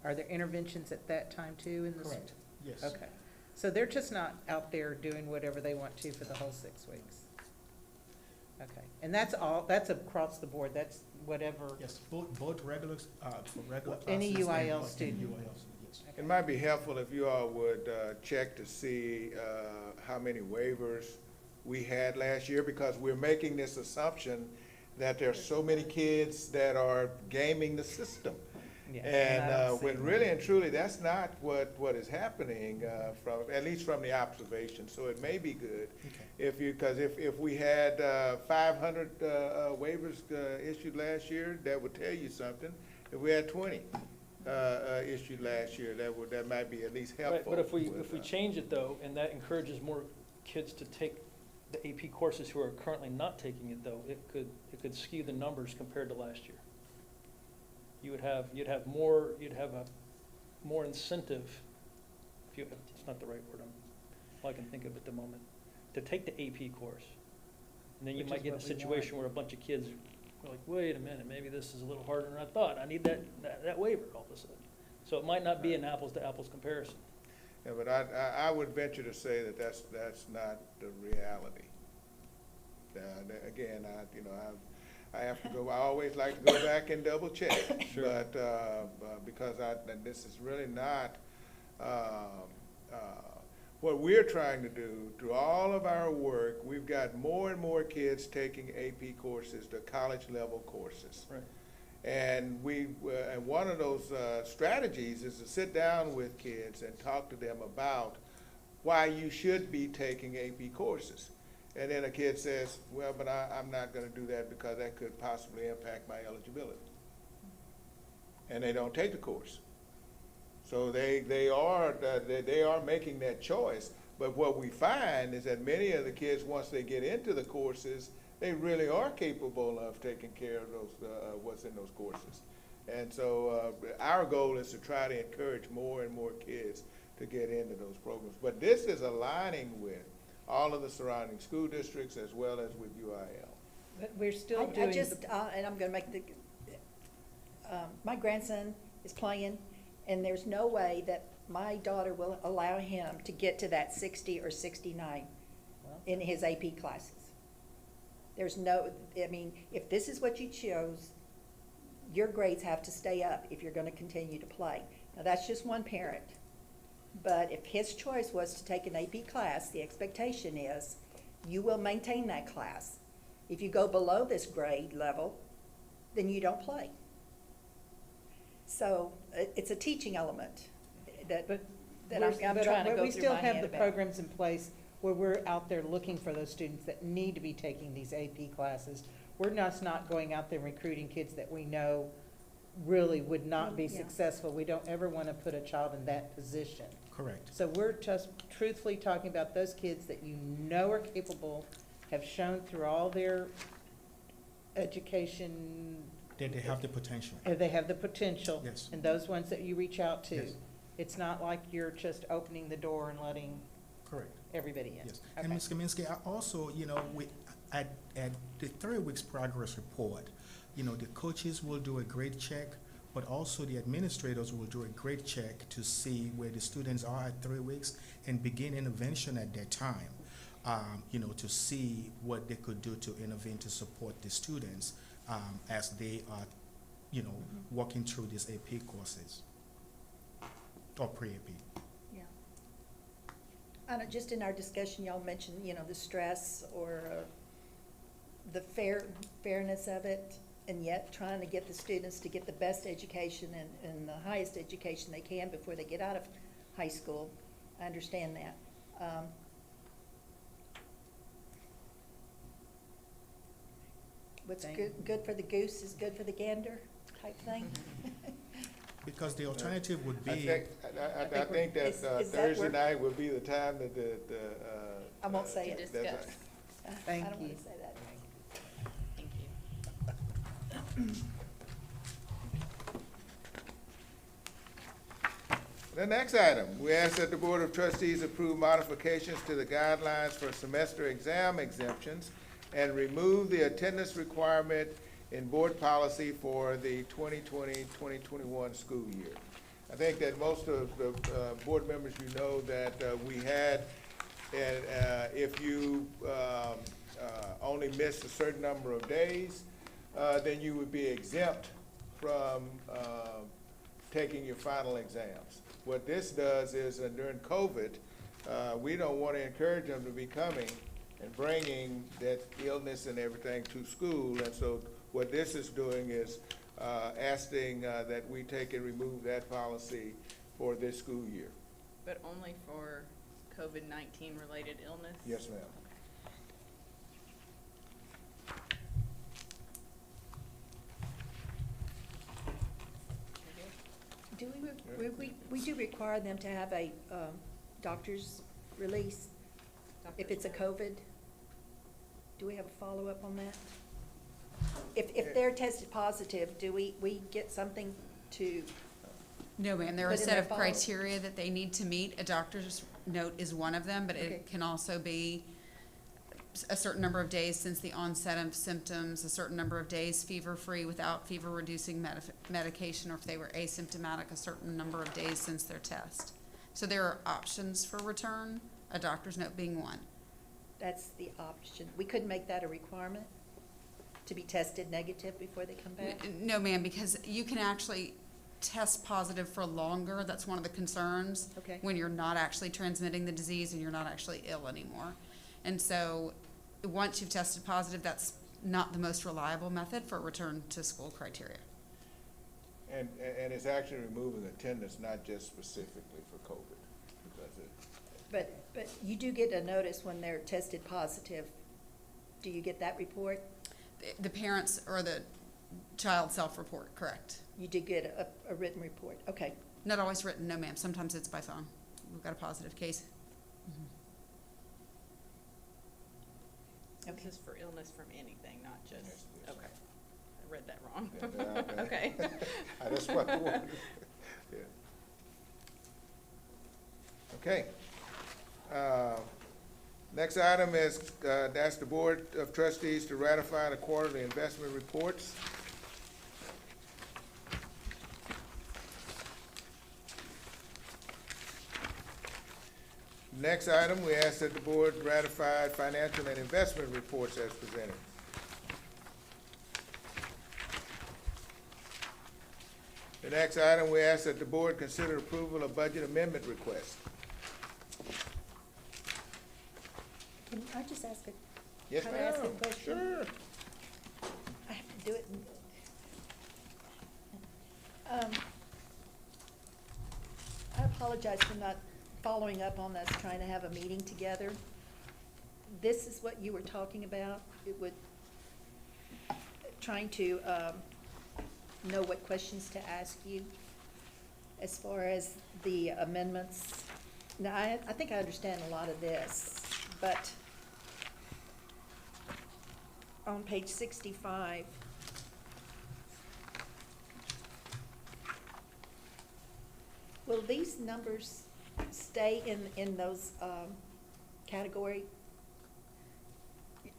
are there interventions at that time too in this? Correct. Yes. Okay. So they're just not out there doing whatever they want to for the whole 6 weeks? Okay. And that's across the board, that's whatever? Yes, both regular, for regular classes. Any and UIL any student. UIL student, yes. It might be helpful if you all would check to see how many waivers we had last year, because we're making this assumption that there's so many kids that are gaming the system. Yeah, and I don't When see- really and truly, that's not what is happening, at least from the observation. So it may be good Okay. if we had 500 waivers issued last year, that would tell you something. If we had 20 issued last year, that might be at least Right, helpful. but if we with, change it though, and that encourages more kids to take the AP courses who are currently not taking it though, it could skew the numbers compared to last year. You'd have a more incentive, it's not the right word, all I can think of at the moment, to take the AP course. And then you Which might is get in a what we want. situation where a bunch of kids are like, wait a minute, maybe this is a little harder than I thought, I need that waiver all of a sudden. So it might not be an apples to apples comparison. Yeah, but I would venture to say that that's not the reality. Again, I have to go, I always like to go back and double check. Sure. But, because this is really not, what we're trying to do through all of our work. We've got more and more kids taking AP courses, the college level courses. Right. And and one of those strategies is to sit down with kids and talk to them about why you should be taking AP courses. And then a kid says, well, but I'm not going to do that because that could possibly impact my eligibility. And they don't take the course. So they are making that choice. But what we find is that many of the kids, once they get into the courses, they really are capable of taking care of those what's in those courses. And so our goal is to try to encourage more and more kids to get into those programs. But this is aligning with all of the surrounding school districts as well as with UIL. But we're still I doing just, the, and I'm gonna make my grandson is playing, and there's no way that my daughter will allow him to get to that 60 or 69 in his AP classes. There's no, I mean, if this is what you chose, your grades have to stay up if you're gonna continue to play. Now, that's just one parent. But if his choice was to take an AP class, the expectation is you will maintain that class. If you go below this grade level, then you don't play. So it's a teaching element that I'm trying to go through my head about. we still have the programs in place where we're out there looking for those students that need to be taking these AP classes. We're just not going out there recruiting kids that we know really would not be Yeah. successful. We don't ever want to put a child in that position. Correct. So we're just truthfully talking about those kids that you know are capable, have shown through all their education. That they have the potential. They have the potential. Yes. And those ones that you reach out to. Yes. It's not like you're just opening the door and letting Correct. everybody in. Yes. Okay. And Ms. Kaminsky, I also, at the 3 weeks progress report, the coaches will do a grade check, but also the administrators will do a grade check to see where the students are at 3 weeks and begin intervention at that time, to see what they could do to intervene to support the students as they are, walking through these AP courses or pre-AP. Yeah. I know, just in our discussion, y'all mentioned, the stress or the fairness of it, and yet trying to get the students to get the best education and the highest education they can before they get out of high school. I understand that. What's good for the goose is good for the gander type thing. Because the alternative would I be, think that Is that Thursday where- night will be the time that I won't say it. To that's right. discuss. Thank I don't you. want to say that. Thank you. The next item, we ask that the Board of Trustees approve modifications to the guidelines for semester exam exemptions and remove the attendance requirement in board policy for the 2020-2021 school year. I think that most of the board members, that we had, and if you only missed a certain number of days, then you would be exempt from taking your final exams. What this does is, during COVID, we don't want to encourage them to be coming and bringing that illness and everything to school. And so what this is doing is asking that we take and remove that policy for this school year. But only for COVID-19 related illness? Yes, ma'am. Do we do require them to have a doctor's release if it's a COVID? Do we have a follow-up on that? If they're tested positive, do we get something to, No, ma'am, there are a Put in set their of file. criteria that they need to meet. A doctor's note is one of them, but Okay. it can also be a certain number of days since the onset of symptoms, a certain number of days fever-free without fever-reducing medication, or if they were asymptomatic, a certain number of days since their test. So there are options for return, a doctor's note being one. That's the option. We couldn't make that a requirement to be tested negative before they come back? No, ma'am, because you can actually test positive for longer. That's one of the concerns. Okay. When you're not actually transmitting the disease and you're not actually ill anymore. And so, once you've tested positive, that's not the most reliable method for return to school criteria. And it's actually removing attendance, not just specifically for COVID, because it, But you do get a notice when they're tested positive. Do you get that report? The parents or the child self-report, correct? You did get a written report, okay. Not always written, no ma'am. Sometimes it's by phone. We've got a positive case. This is for illness from anything, not just, Yes, yes. okay. I read that wrong. Yeah, Okay. That's what I wanted. Yeah. Okay. Next item is, to ask the Board of Trustees to ratify the quarterly investment reports. Next item, we ask that the Board ratify financial and investment reports as presented. The next item, we ask that the Board consider approval of budget amendment request. Can I just ask a, Yes, can I ask a ma'am. question? Sure. I have to do it. I apologize for not following up on us trying to have a meeting together. This is what you were talking about? It would, trying to know what questions to ask you as far as the amendments. Now, I think I understand a lot of this, but on page 65, will these numbers stay in those category?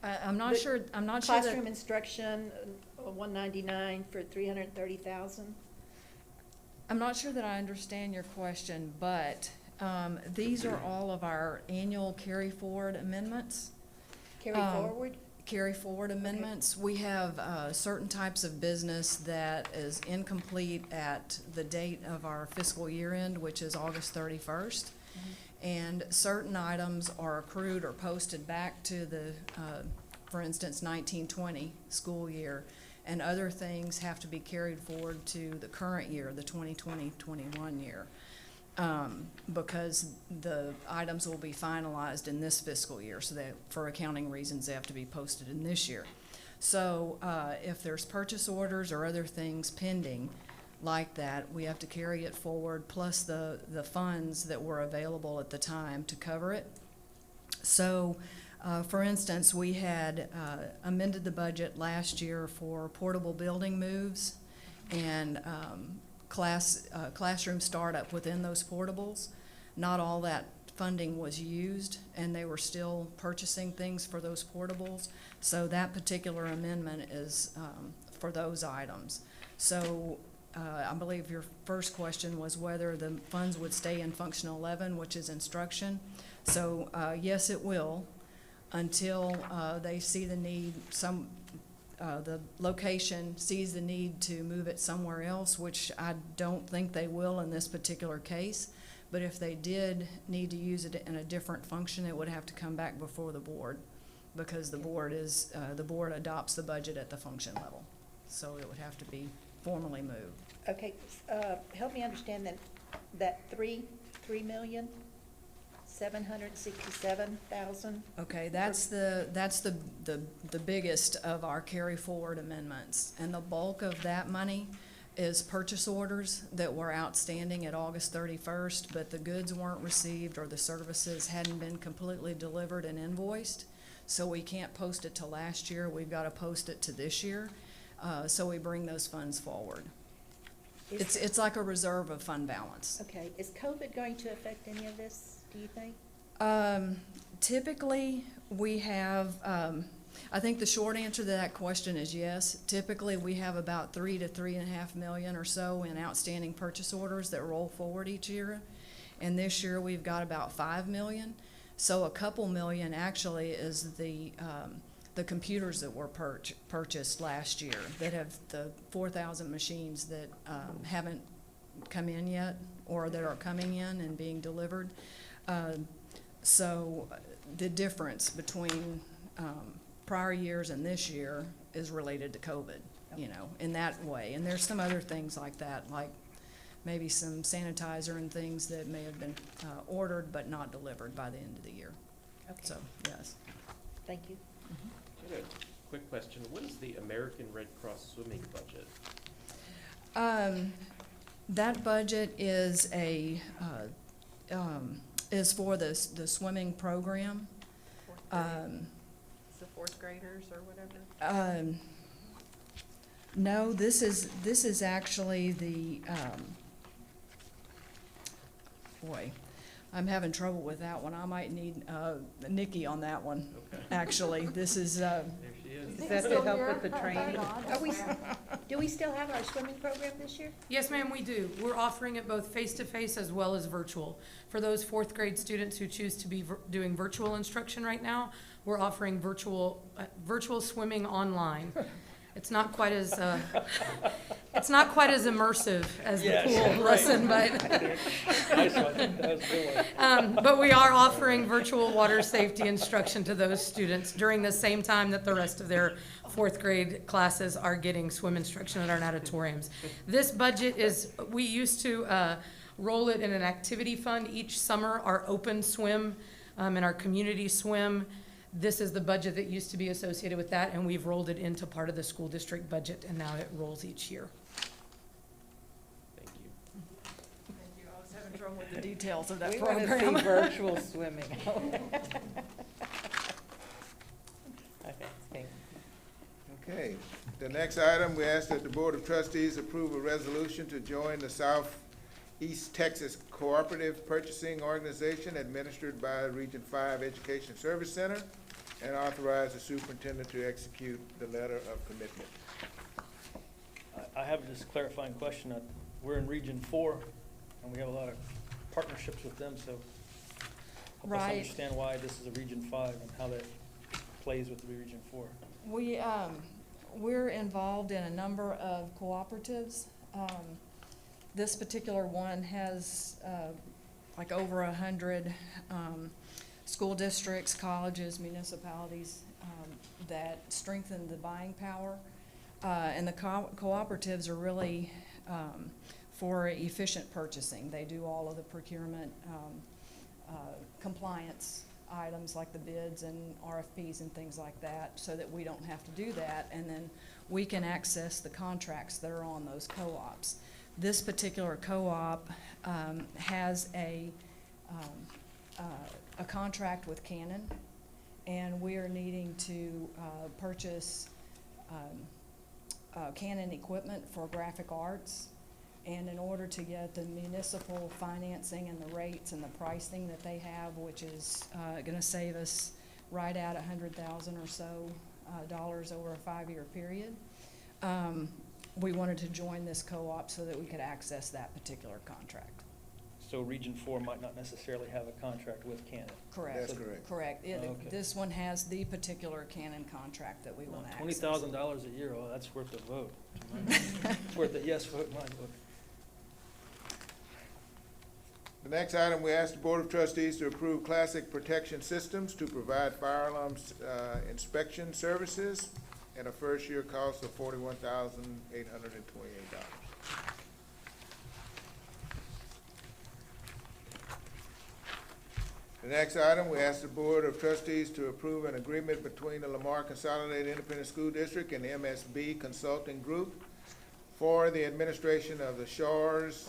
I'm not The sure, that. Classroom instruction, 199 for 330,000? I'm not sure that I understand your question, but these are all of our annual carry-forward amendments. Carry forward? Carry-forward amendments. We have certain types of business that is incomplete at the date of our fiscal year end, which is August 31st. And certain items are accrued or posted back to the, for instance, 1920 school year. And other things have to be carried forward to the current year, the 2020-21 year. Because the items will be finalized in this fiscal year, so that for accounting reasons, they have to be posted in this year. So if there's purchase orders or other things pending like that, we have to carry it forward, plus the funds that were available at the time to cover it. So for instance, we had amended the budget last year for portable building moves and classroom startup within those portables. Not all that funding was used, and they were still purchasing things for those portables. So that particular amendment is for those items. So I believe your first question was whether the funds would stay in Function 11, which is instruction. So yes, it will, until they see the need, the location sees the need to move it somewhere else, which I don't think they will in this particular case. But if they did need to use it in a different function, it would have to come back before the board, because the board adopts the budget at the function level. So it would have to be formally moved. Okay, help me understand that 3,767,000. Okay, that's the biggest of our carry forward amendments. And the bulk of that money is purchase orders that were outstanding at August 31st, but the goods weren't received or the services hadn't been completely delivered and invoiced. So we can't post it to last year, we've got to post it to this year. So we bring those funds forward. It's like a reserve of fund balance. Okay, is COVID going to affect any of this, do you think? Typically, we have, I think the short answer to that question is yes. Typically, we have about 3 to 3.5 million or so in outstanding purchase orders that roll forward each year. And this year, we've got about 5 million. So a couple million actually is the computers that were purchased last year that have the 4,000 machines that haven't come in yet or that are coming in and being delivered. So the difference between prior years and this year is related to COVID, you know, in that way. And there's some other things like that, like maybe some sanitizer and things that may have been ordered but not delivered by the end of the year. Okay. So, yes. Thank you. I have a quick question. What is the American Red Cross swimming budget? That budget is is for the swimming program. It's the fourth graders or whatever. No, this is actually the, boy, I'm having trouble with that one. I might need Nikki on that one. Okay. Actually, this is, There she is. Is that to help with the training? Do we still have our swimming program this year? Yes, ma'am, we do. We're offering it both face-to-face as well as virtual. For those fourth grade students who choose to be doing virtual instruction right now, we're offering virtual swimming online. It's not quite as immersive as the pool lesson, but Nice one. That was a good one. but we are offering virtual water safety instruction to those students during the same time that the rest of their fourth grade classes are getting swim instruction at our natatoriums. This budget is, we used to roll it in an activity fund each summer, our open swim and our community swim. This is the budget that used to be associated with that, and we've rolled it into part of the school district budget, and now it rolls each year. Thank you. thank you. I was having trouble with the details of that We want to program. see virtual swimming. Okay, thanks. Okay, the next item, we ask that the Board of Trustees approve a resolution to join the Southeast Texas Cooperative Purchasing Organization administered by Region 5 Education Service Center and authorize the superintendent to execute the letter of commitment. I have just a clarifying question. We're in Region 4, and we have a lot of partnerships with them, so help us Right. understand why this is a Region 5 and how that plays with the Region 4. We're involved in a number of cooperatives. This particular one has like over 100 school districts, colleges, municipalities that strengthen the buying power. And the cooperatives are really for efficient purchasing. They do all of the procurement compliance items like the bids and RFPs and things like that, so that we don't have to do that, and then we can access the contracts that are on those co-ops. This particular co-op has a contract with Canon, and we are needing to purchase Canon equipment for graphic arts. And in order to get the municipal financing and the rates and the pricing that they have, which is gonna save us right at $100,000 or so dollars over a 5-year period, we wanted to join this co-op so that we could access that particular contract. So Region 4 might not necessarily have a contract with Canon. Correct. That's correct. Correct. Okay. This one has the particular Canon contract that we want to access. $20,000 a year, oh, that's worth the vote. It's worth the yes vote, my vote. The next item, we ask the Board of Trustees to approve Classic Protection Systems to provide fire alarm inspection services at a first-year cost of $41,828. The next item, we ask the Board of Trustees to approve an agreement between the Lamar Consolidated Independent School District and MSB Consulting Group for the administration of the SHARS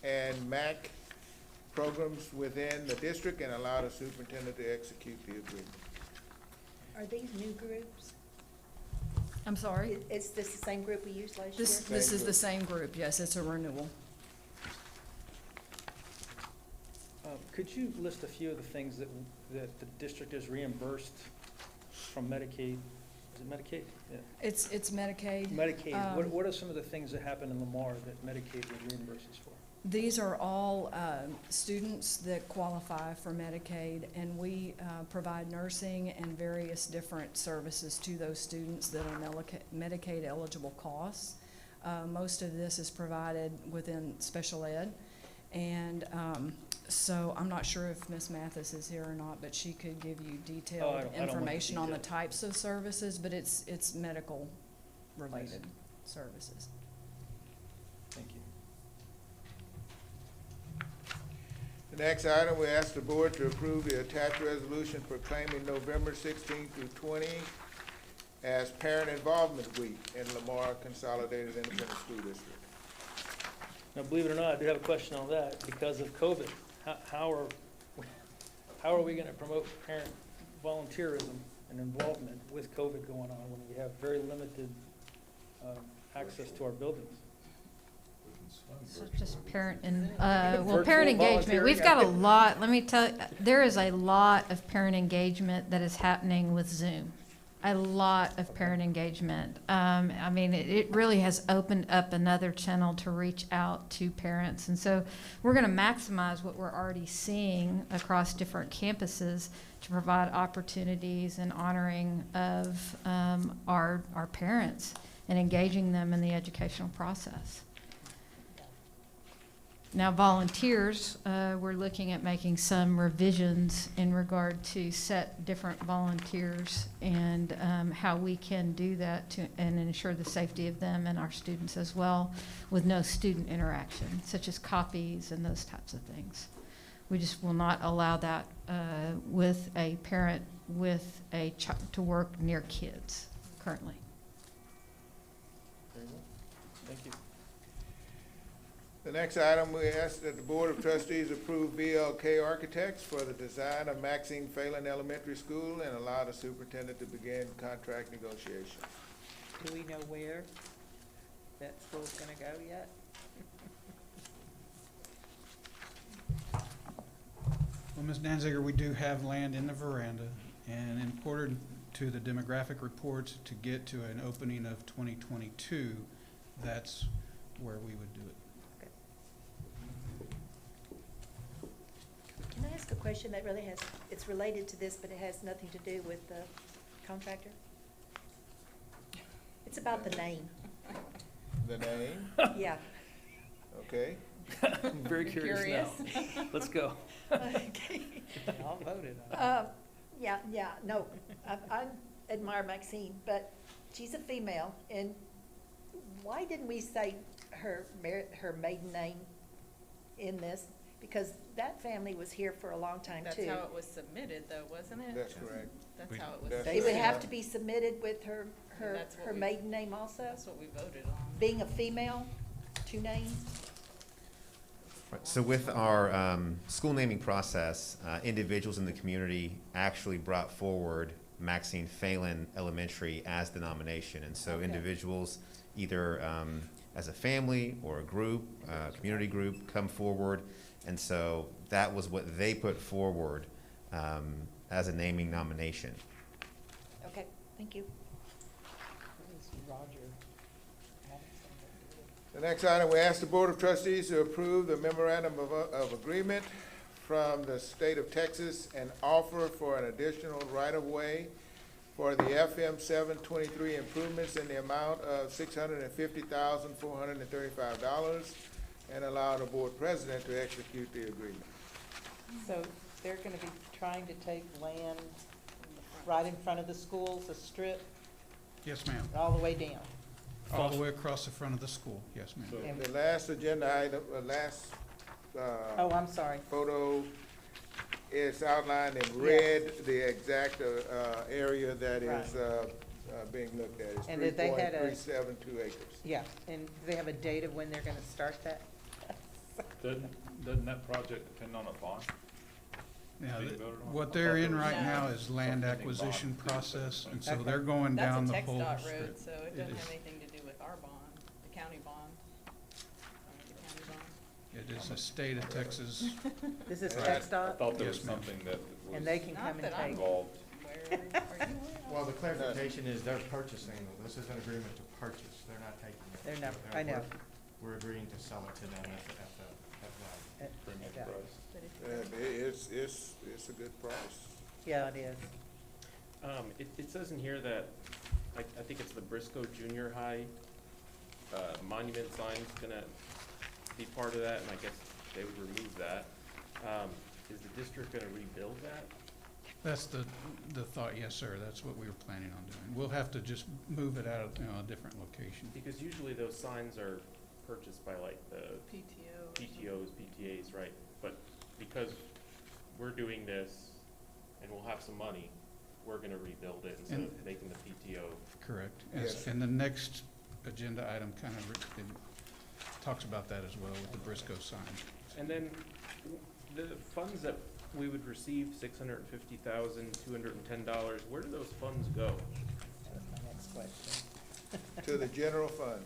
and MAC programs within the district and allow the superintendent to execute the agreement. Are these new groups? I'm sorry? Is this the same group we used last year? This is the same group, yes, it's a renewal. Could you list a few of the things that the district is reimbursed from Medicaid? Is it Medicaid? Yeah. It's Medicaid. Medicaid. What are some of the things that happen in Lamar that Medicaid would reimburse us for? These are all students that qualify for Medicaid, and we provide nursing and various different services to those students that are Medicaid-eligible costs. Most of this is provided within special ed, and so I'm not sure if Ms. Mathis is here or not, but she could give you detailed I don't want the information on the details. types of services, but it's medical-related services. Thank you. The next item, we ask the board to approve the attached resolution proclaiming November 16th through 20 as Parent Involvement Week in Lamar Consolidated Independent School District. Now, believe it or not, I do have a question on that. Because of COVID, how are we gonna promote parent volunteerism and involvement with COVID going on when we have very limited access to our buildings? So just parent and, Virtual parent engagement, we've got a volunteering. lot, let me tell you, there is a lot of parent engagement that is happening with Zoom. A lot of parent engagement. I mean, it really has opened up another channel to reach out to parents. And so we're gonna maximize what we're already seeing across different campuses to provide opportunities and honoring of our parents and engaging them in the educational process. Now, volunteers, we're looking at making some revisions in regard to set different volunteers and how we can do that to and ensure the safety of them and our students as well, with no student interaction, such as copies and those types of things. We just will not allow that with a parent with a child to work near kids currently. Very well. Thank you. The next item, we ask that the Board of Trustees approve VLK Architects for the design of Maxine Phelan Elementary School and allow the superintendent to begin contract negotiations. Do we know where that school's gonna go yet? Well, Ms. Danziger, we do have land in the veranda, and in order to the demographic reports to get to an opening of 2022, that's where we would do it. Can I ask a question that really it's related to this, but it has nothing to do with the contractor? It's about the name. The name, Yeah. okay? I'm very curious now. Let's go. Okay. Y'all voted on it. Yeah, no, I admire Maxine, but she's a female, and why didn't we say her maiden name in this? Because that family was here for a long time, too. That's how it was submitted, though, wasn't it? That's correct. That's how it was That's It submitted. would have to be submitted with her That's what we- maiden name also? That's what we voted on. Being a female, two names? Right, so with our school naming process, individuals in the community actually brought forward Maxine Phelan Elementary as the nomination. And so Okay. individuals, either as a family or a group, community group, come forward. And so that was what they put forward as a naming nomination. Okay, thank you. Roger. The next item, we ask the Board of Trustees to approve the memorandum of agreement from the state of Texas and offer for an additional right-of-way for the FM 723 improvements in the amount of $650,435 and allow the board president to execute the agreement. So they're gonna be trying to take land right in front of the schools, a strip, Yes, ma'am. all the way down. All the way across the front of the school, yes, ma'am. And- The last agenda item, Oh, I'm sorry. photo is outlined in red, the exact area that is being looked at. It's And did they had a- 3.372 acres. Yeah, and do they have a date of when they're gonna start that? Doesn't that project depend on a bond? Yeah, Being voted on? what they're in right No. now is land Something acquisition bond. process, and so Okay. they're going down That's the a whole TxDOT strip. road, so it It doesn't is. have anything to do with our bond, the county bond. The county bond. It is a state of Texas. This is Right. I TxDOT, thought there was Yes, ma'am. something that and was they can come and Not that I'm take. involved. Where are you? Well, the clarification is they're purchasing, this is an agreement to purchase, they're not taking it. They're not, So I know. We're agreeing to sell it to them at the Premium Yeah. price. But if- It's a good price. Yeah, it is. It says in here that, I think it's the Briscoe Junior High, monument sign's gonna be part of that, and I guess they would remove that. Is the district gonna rebuild that? That's the thought, yes, sir. That's what we were planning on doing. We'll have to just move it out, a different location. Because usually those signs are purchased by like the PTO. PTOs, PTAs, right? But because we're doing this and we'll have some money, we're gonna rebuild it instead of making the PTO. Correct. Yes. And the next agenda item kind of talks about that as well with the Briscoe sign. And then the funds that we would receive, $650,210, where do those funds go? That's my next question. To the general fund.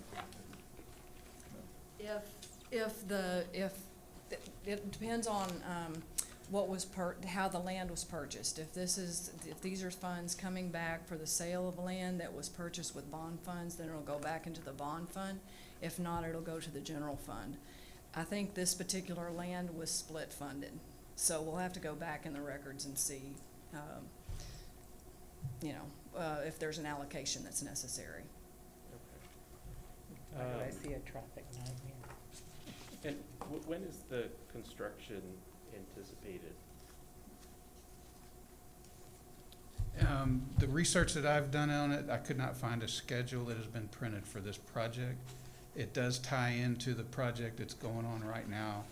It depends on, what was how the land was purchased. If these are funds coming back for the sale of land that was purchased with bond funds, then it'll go back into the bond fund. If not, it'll go to the general fund. I think this particular land was split funded, so we'll have to go back in the records and see, if there's an allocation that's necessary. Why do I see a traffic nightmare? And when is the construction anticipated? The research that I've done on it, I could not find a schedule that has been printed for this project. It does tie into the project that's going on right now,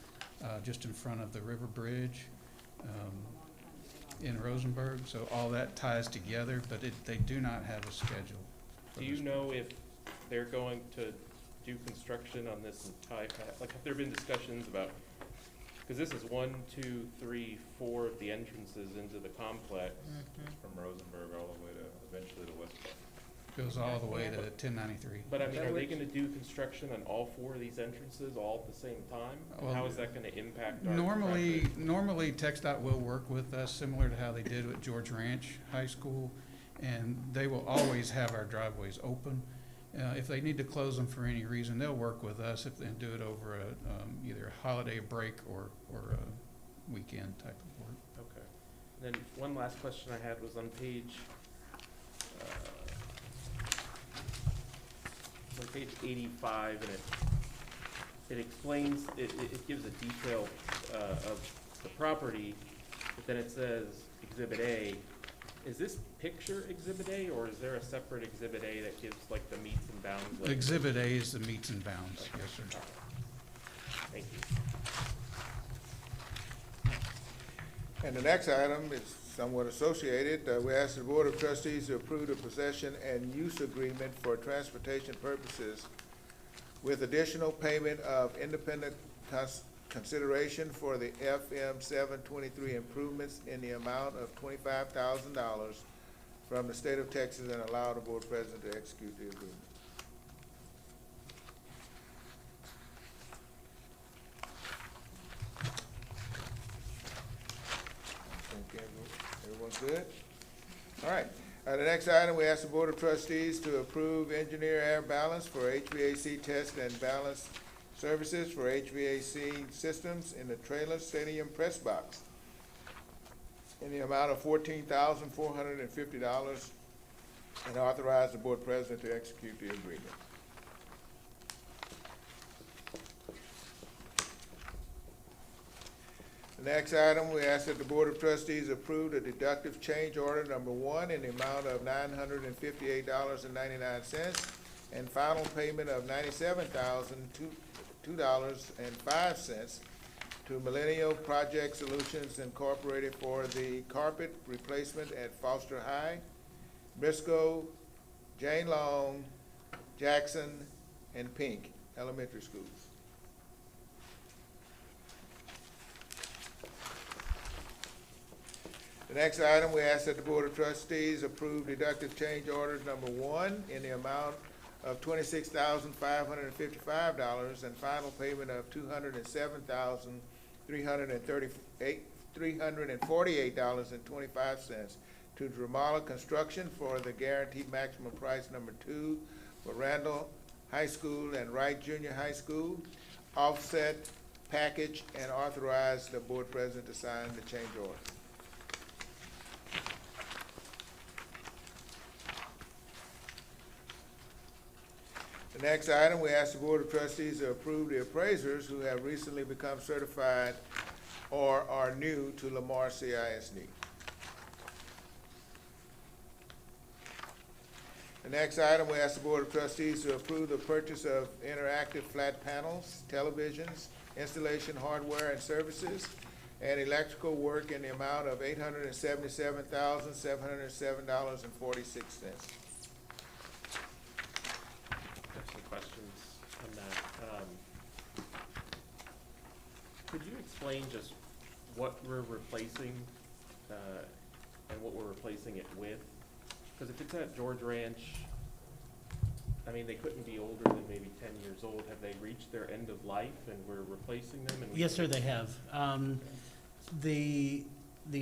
just in front of the river bridge, in Rosenberg. So all that ties together, but they do not have a schedule. for Do you this know if they're going to do construction on this entire, like, have there been discussions about, because this is 1, 2, 3, 4 of the entrances into the complex. From Rosenberg all the way to eventually the West Park. Goes all the way to 1093. But I Is mean, that are they which- gonna do construction on all 4 of these entrances all at the same time? And Well, how is that gonna impact our Normally, traffic? TxDOT will work with us, similar to how they did with George Ranch High School, and they will always have our driveways open. If they need to close them for any reason, they'll work with us if they do it over either a holiday break or a weekend type of work. Okay. Then one last question I had was on page 85, and it explains, it gives a detail of the property, but then it says Exhibit A. Is this picture Exhibit A, or is there a separate Exhibit A that gives like the meets and bounds? Like Exhibit A is the meets and bounds, yes, sir. Thank you. And the next item is somewhat associated. We ask the Board of Trustees to approve the possession and use agreement for transportation purposes with additional payment of independent consideration for the FM 723 improvements in the amount of $25,000 from the state of Texas, and allow the Board President to execute the agreement. Okay, everyone's good? All right. The next item, we ask the Board of Trustees to approve engineer air balance for HVAC test and balance services for HVAC systems in the trailer stadium press box in the amount of $14,450, and authorize the Board President to execute the agreement. The next item, we ask that the Board of Trustees approve the deductive change order number 1 in the amount of $958.99 and final payment of $97,002.05 to Millennial Project Solutions Incorporated for the carpet replacement at Foster High, Briscoe, Jane Long, Jackson, and Pink elementary schools. The next item, we ask that the Board of Trustees approve deductive change orders number 1 in the amount of $26,555 and final payment of $207,348.25 to Dramala Construction for the guaranteed maximum price number 2 for Randall High School and Wright Junior High School, offset package, and authorize the board president to sign the change order. The next item, we ask the Board of Trustees to approve the appraisers who have recently become certified or are new to Lamar CISD. The next item, we ask the Board of Trustees to approve the purchase of interactive flat panels, televisions, installation hardware and services, and electrical work in the amount of $877,707.46. Some questions on that. Could you explain just what we're replacing, and what we're replacing it with? Because if it's at George Ranch, I mean, they couldn't be older than maybe 10 years old. Have they reached their end of life and we're replacing them? And Yes, sir, they have. The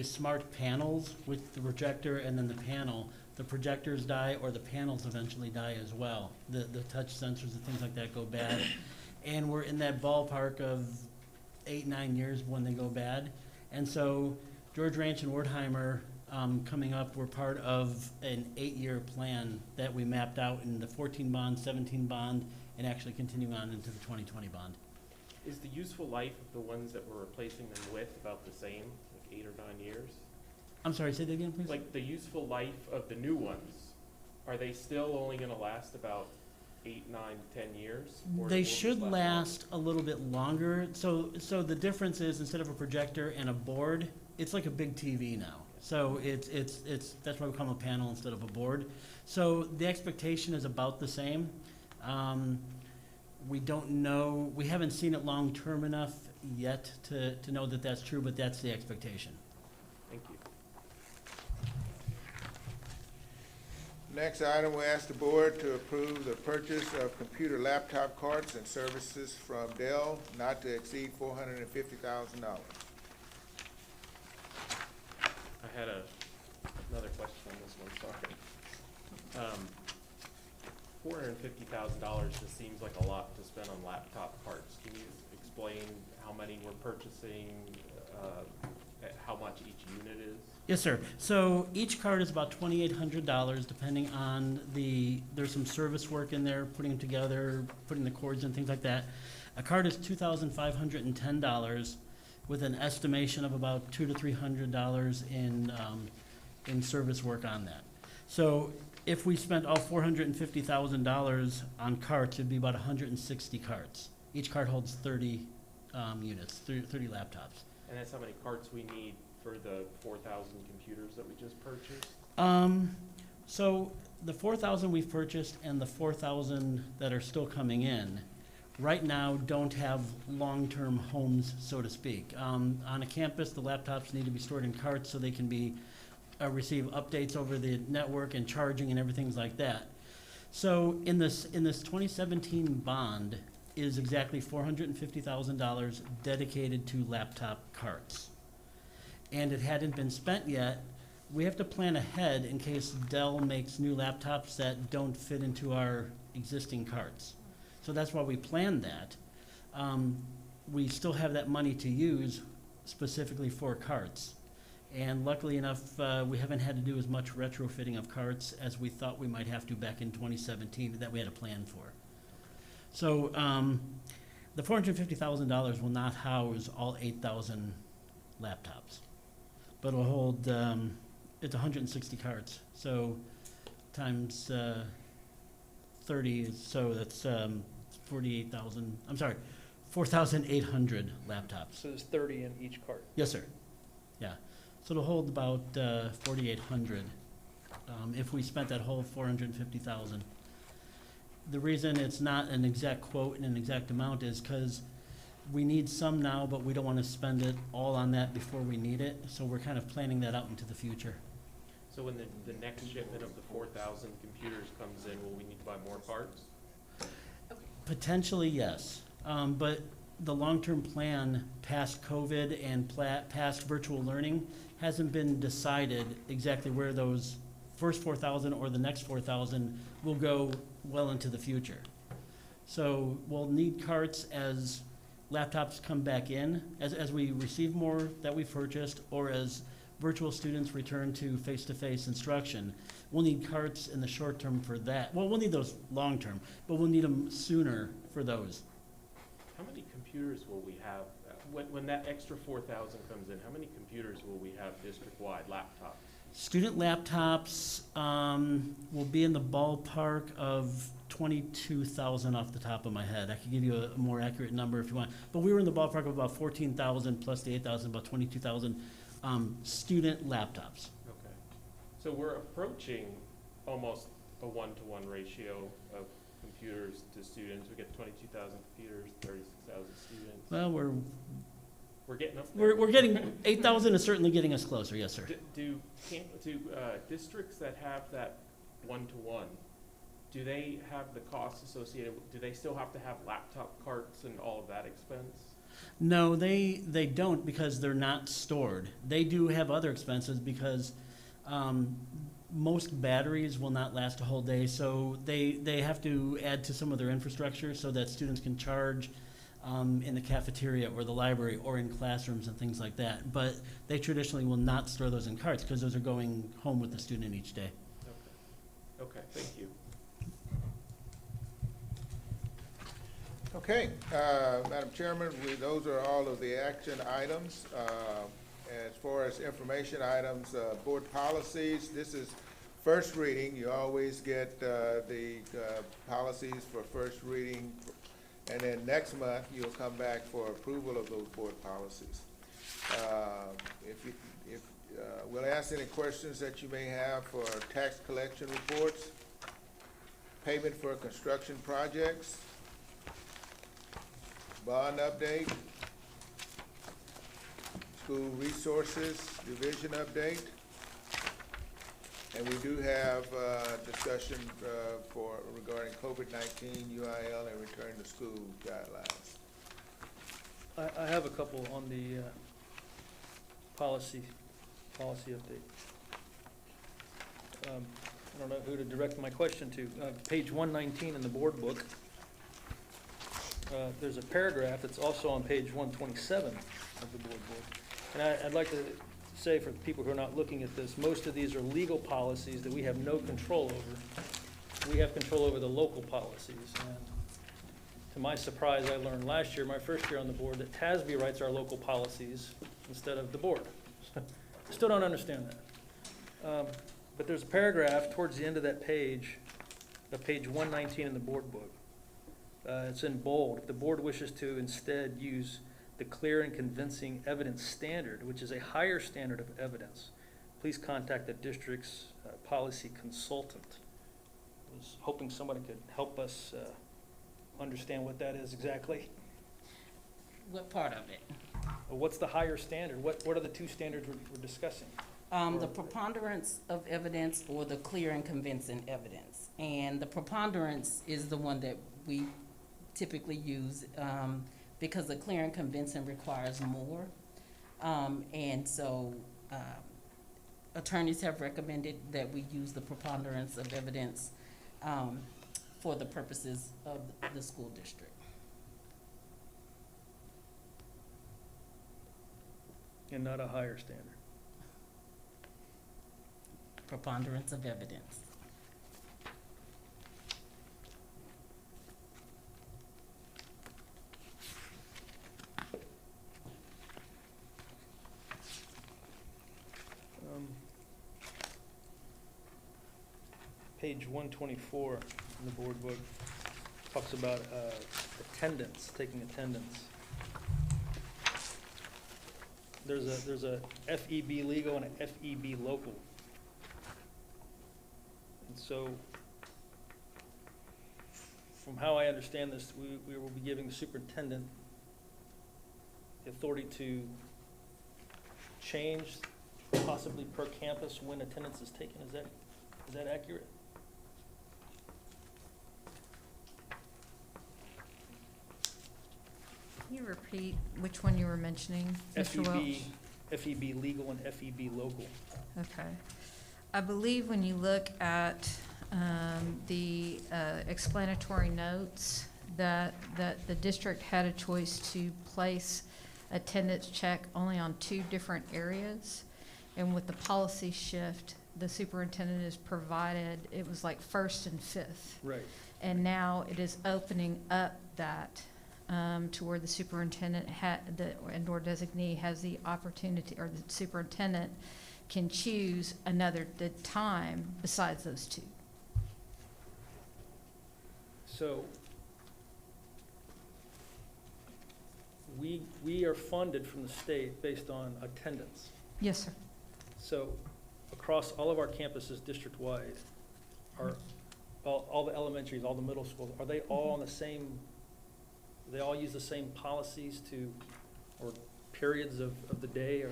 smart panels with the projector and then the panel, the projectors die or the panels eventually die as well. The touch sensors and things like that go bad. And we're in that ballpark of 8-9 years when they go bad. And so George Ranch and Wertheimer coming up, we're part of an 8-year plan that we mapped out in the 14 bond, 17 bond, and actually continuing on into the 2020 bond. is the useful life of the ones that we're replacing them with about the same, like 8 or 9 years? I'm sorry, say that again, please? Like the useful life of the new ones, are they still only gonna last about 8, 9, 10 years? Or They will this should last last a little bit longer. So the difference is instead of a projector and a board, it's like a big TV now. So it's that's why we call them a panel instead of a board. So the expectation is about the same. We don't know, we haven't seen it long-term enough yet to know that that's true, but that's the expectation. Thank you. Next item, we ask the board to approve the purchase of computer laptop carts and services from Dell not to exceed $450,000. I had another question on this one, sorry. $450,000 just seems like a lot to spend on laptop carts. Can you explain how many we're purchasing, how much each unit is? Yes, sir. So each card is about $2,800, depending on there's some service work in there, putting them together, putting the cords and things like that. A card is $2,510 with an estimation of about $200 to $300 in service work on that. So if we spent all $450,000 on carts, it'd be about 160 carts. Each cart holds 30 units, 30 laptops. And that's how many carts we need for the 4,000 computers that we just purchased? So the 4,000 we've purchased and the 4,000 that are still coming in, right now don't have long-term homes, so to speak. On a campus, the laptops need to be stored in carts so they can be receive updates over the network and charging and everything like that. So in this 2017 bond is exactly $450,000 dedicated to laptop carts. And it hadn't been spent yet. We have to plan ahead in case Dell makes new laptops that don't fit into our existing carts. So that's why we planned that. We still have that money to use specifically for carts. And luckily enough, we haven't had to do as much retrofitting of carts as we thought we might have to back in 2017 that we had a plan for. So the $450,000 will not house all 8,000 laptops, but it'll hold, it's 160 carts. So times 30, so that's 48,000, I'm sorry, 4,800 laptops. So there's 30 in each cart. Yes, sir. Yeah. So it'll hold about 4,800 if we spent that whole 450,000. The reason it's not an exact quote and an exact amount is because we need some now, but we don't want to spend it all on that before we need it. So we're kind of planning that out into the future. So when the next shipment of the 4,000 computers comes in, will we need to buy more parts? Potentially, yes. But the long-term plan past COVID and past virtual learning hasn't been decided exactly where those first 4,000 or the next 4,000 will go well into the future. So we'll need carts as laptops come back in, as we receive more that we've purchased, or as virtual students return to face-to-face instruction. We'll need carts in the short term for that. Well, we'll need those long term, but we'll need them sooner for those. How many computers will we have, when that extra 4,000 comes in, how many computers will we have district-wide, laptops? Student laptops will be in the ballpark of 22,000 off the top of my head. I could give you a more accurate number if you want. But we were in the ballpark of about 14,000 plus the 8,000, about 22,000 student laptops. Okay. So we're approaching almost a 1-to-1 ratio of computers to students. We get 22,000 computers, 36,000 students. Well, We're getting up there. we're getting 8,000 is certainly getting us closer. Yes, sir. Do districts that have that 1-to-1, do they have the costs associated? Do they still have to have laptop carts and all of that expense? No, they don't, because they're not stored. They do have other expenses because most batteries will not last a whole day, so they have to add to some of their infrastructure so that students can charge in the cafeteria or the library or in classrooms and things like that. But they traditionally will not store those in carts because those are going home with the student each day. Okay, thank you. Okay, Madam Chairman, those are all of the action items. As far as information items, board policies, this is first reading. You always get the policies for first reading, and then next month you'll come back for approval of those board policies. We'll ask any questions that you may have for tax collection reports, payment for construction projects, bond update, school resources division update, and we do have discussion regarding COVID-19, UIL, and return to school guidelines. I have a couple on the policy update. I don't know who to direct my question to. Page 119 in the board book. There's a paragraph that's also on page 127 of the board book. And I'd like to say, for the people who are not looking at this, most of these are legal policies that we have no control over. We have control over the local policies. And to my surprise, I learned last year, my first year on the board, that TASB writes our local policies instead of the board. Still don't understand that. But there's a paragraph towards the end of that page, page 119 in the board book. It's in bold. If the board wishes to instead use the clear and convincing evidence standard, which is a higher standard of evidence, please contact the district's policy consultant. I was hoping somebody could help us understand what that is exactly. What part of it? What's the higher standard? What are the two standards we're discussing? The preponderance of evidence or the clear and convincing evidence. And the preponderance is the one that we typically use because the clear and convincing requires more. And so attorneys have recommended that we use the preponderance of evidence for the purposes of the school district. And not a higher standard. Preponderance of evidence. Page 124 in the board book talks about attendance, taking attendance. There's a FEB legal and an FEB local. And so, from how I understand this, we will be giving the superintendent the authority to change possibly per campus when attendance is taken. Is that accurate? Can you repeat which one you were mentioning, Mr. Welch? FEB legal and FEB local. Okay. I believe when you look at the explanatory notes, that the district had a choice to place attendance check only on 2 different areas. And with the policy shift, the superintendent is provided, it was like 1st and 5th. Right. And now it is opening up that to where the superintendent and/or designee has the opportunity, or the superintendent can choose the time besides those 2. So we are funded from the state based on attendance. Yes, sir. So across all of our campuses district-wide, are all the elementaries, all the middle schools, are they all on the same, they all use the same policies or periods of the day or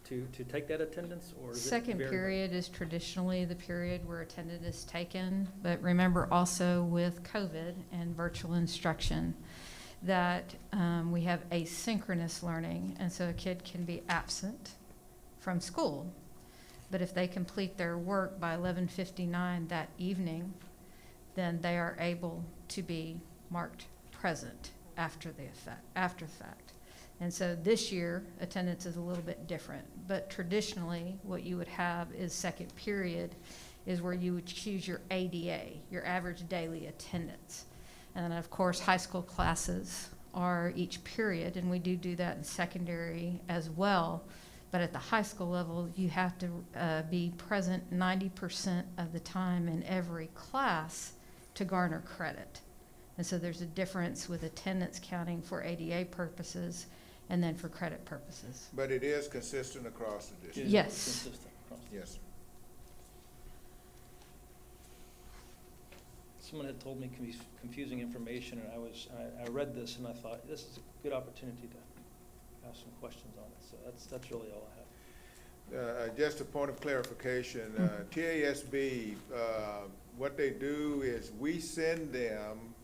to take that attendance, or is it Second variable? period is traditionally the period where attendance is taken, but remember also with COVID and virtual instruction that we have asynchronous learning, and so a kid can be absent from school, but if they complete their work by 11:59 that evening, then they are able to be marked present after the fact. And so this year, attendance is a little bit different, but traditionally, what you would have is second period is where you would choose your ADA, your average daily attendance. And then, of course, high school classes are each period, and we do that in secondary as well. But at the high school level, you have to be present 90% of the time in every class to garner credit. And so there's a difference with attendance counting for ADA purposes and then for credit purposes. But it is consistent across the district? Is it Yes. consistent across the Yes, sir. Someone had told me confusing information, and I read this and I thought, this is a good opportunity to have some questions on it. So that's really all I have. Just a point of clarification, TASB, what they do is we send them,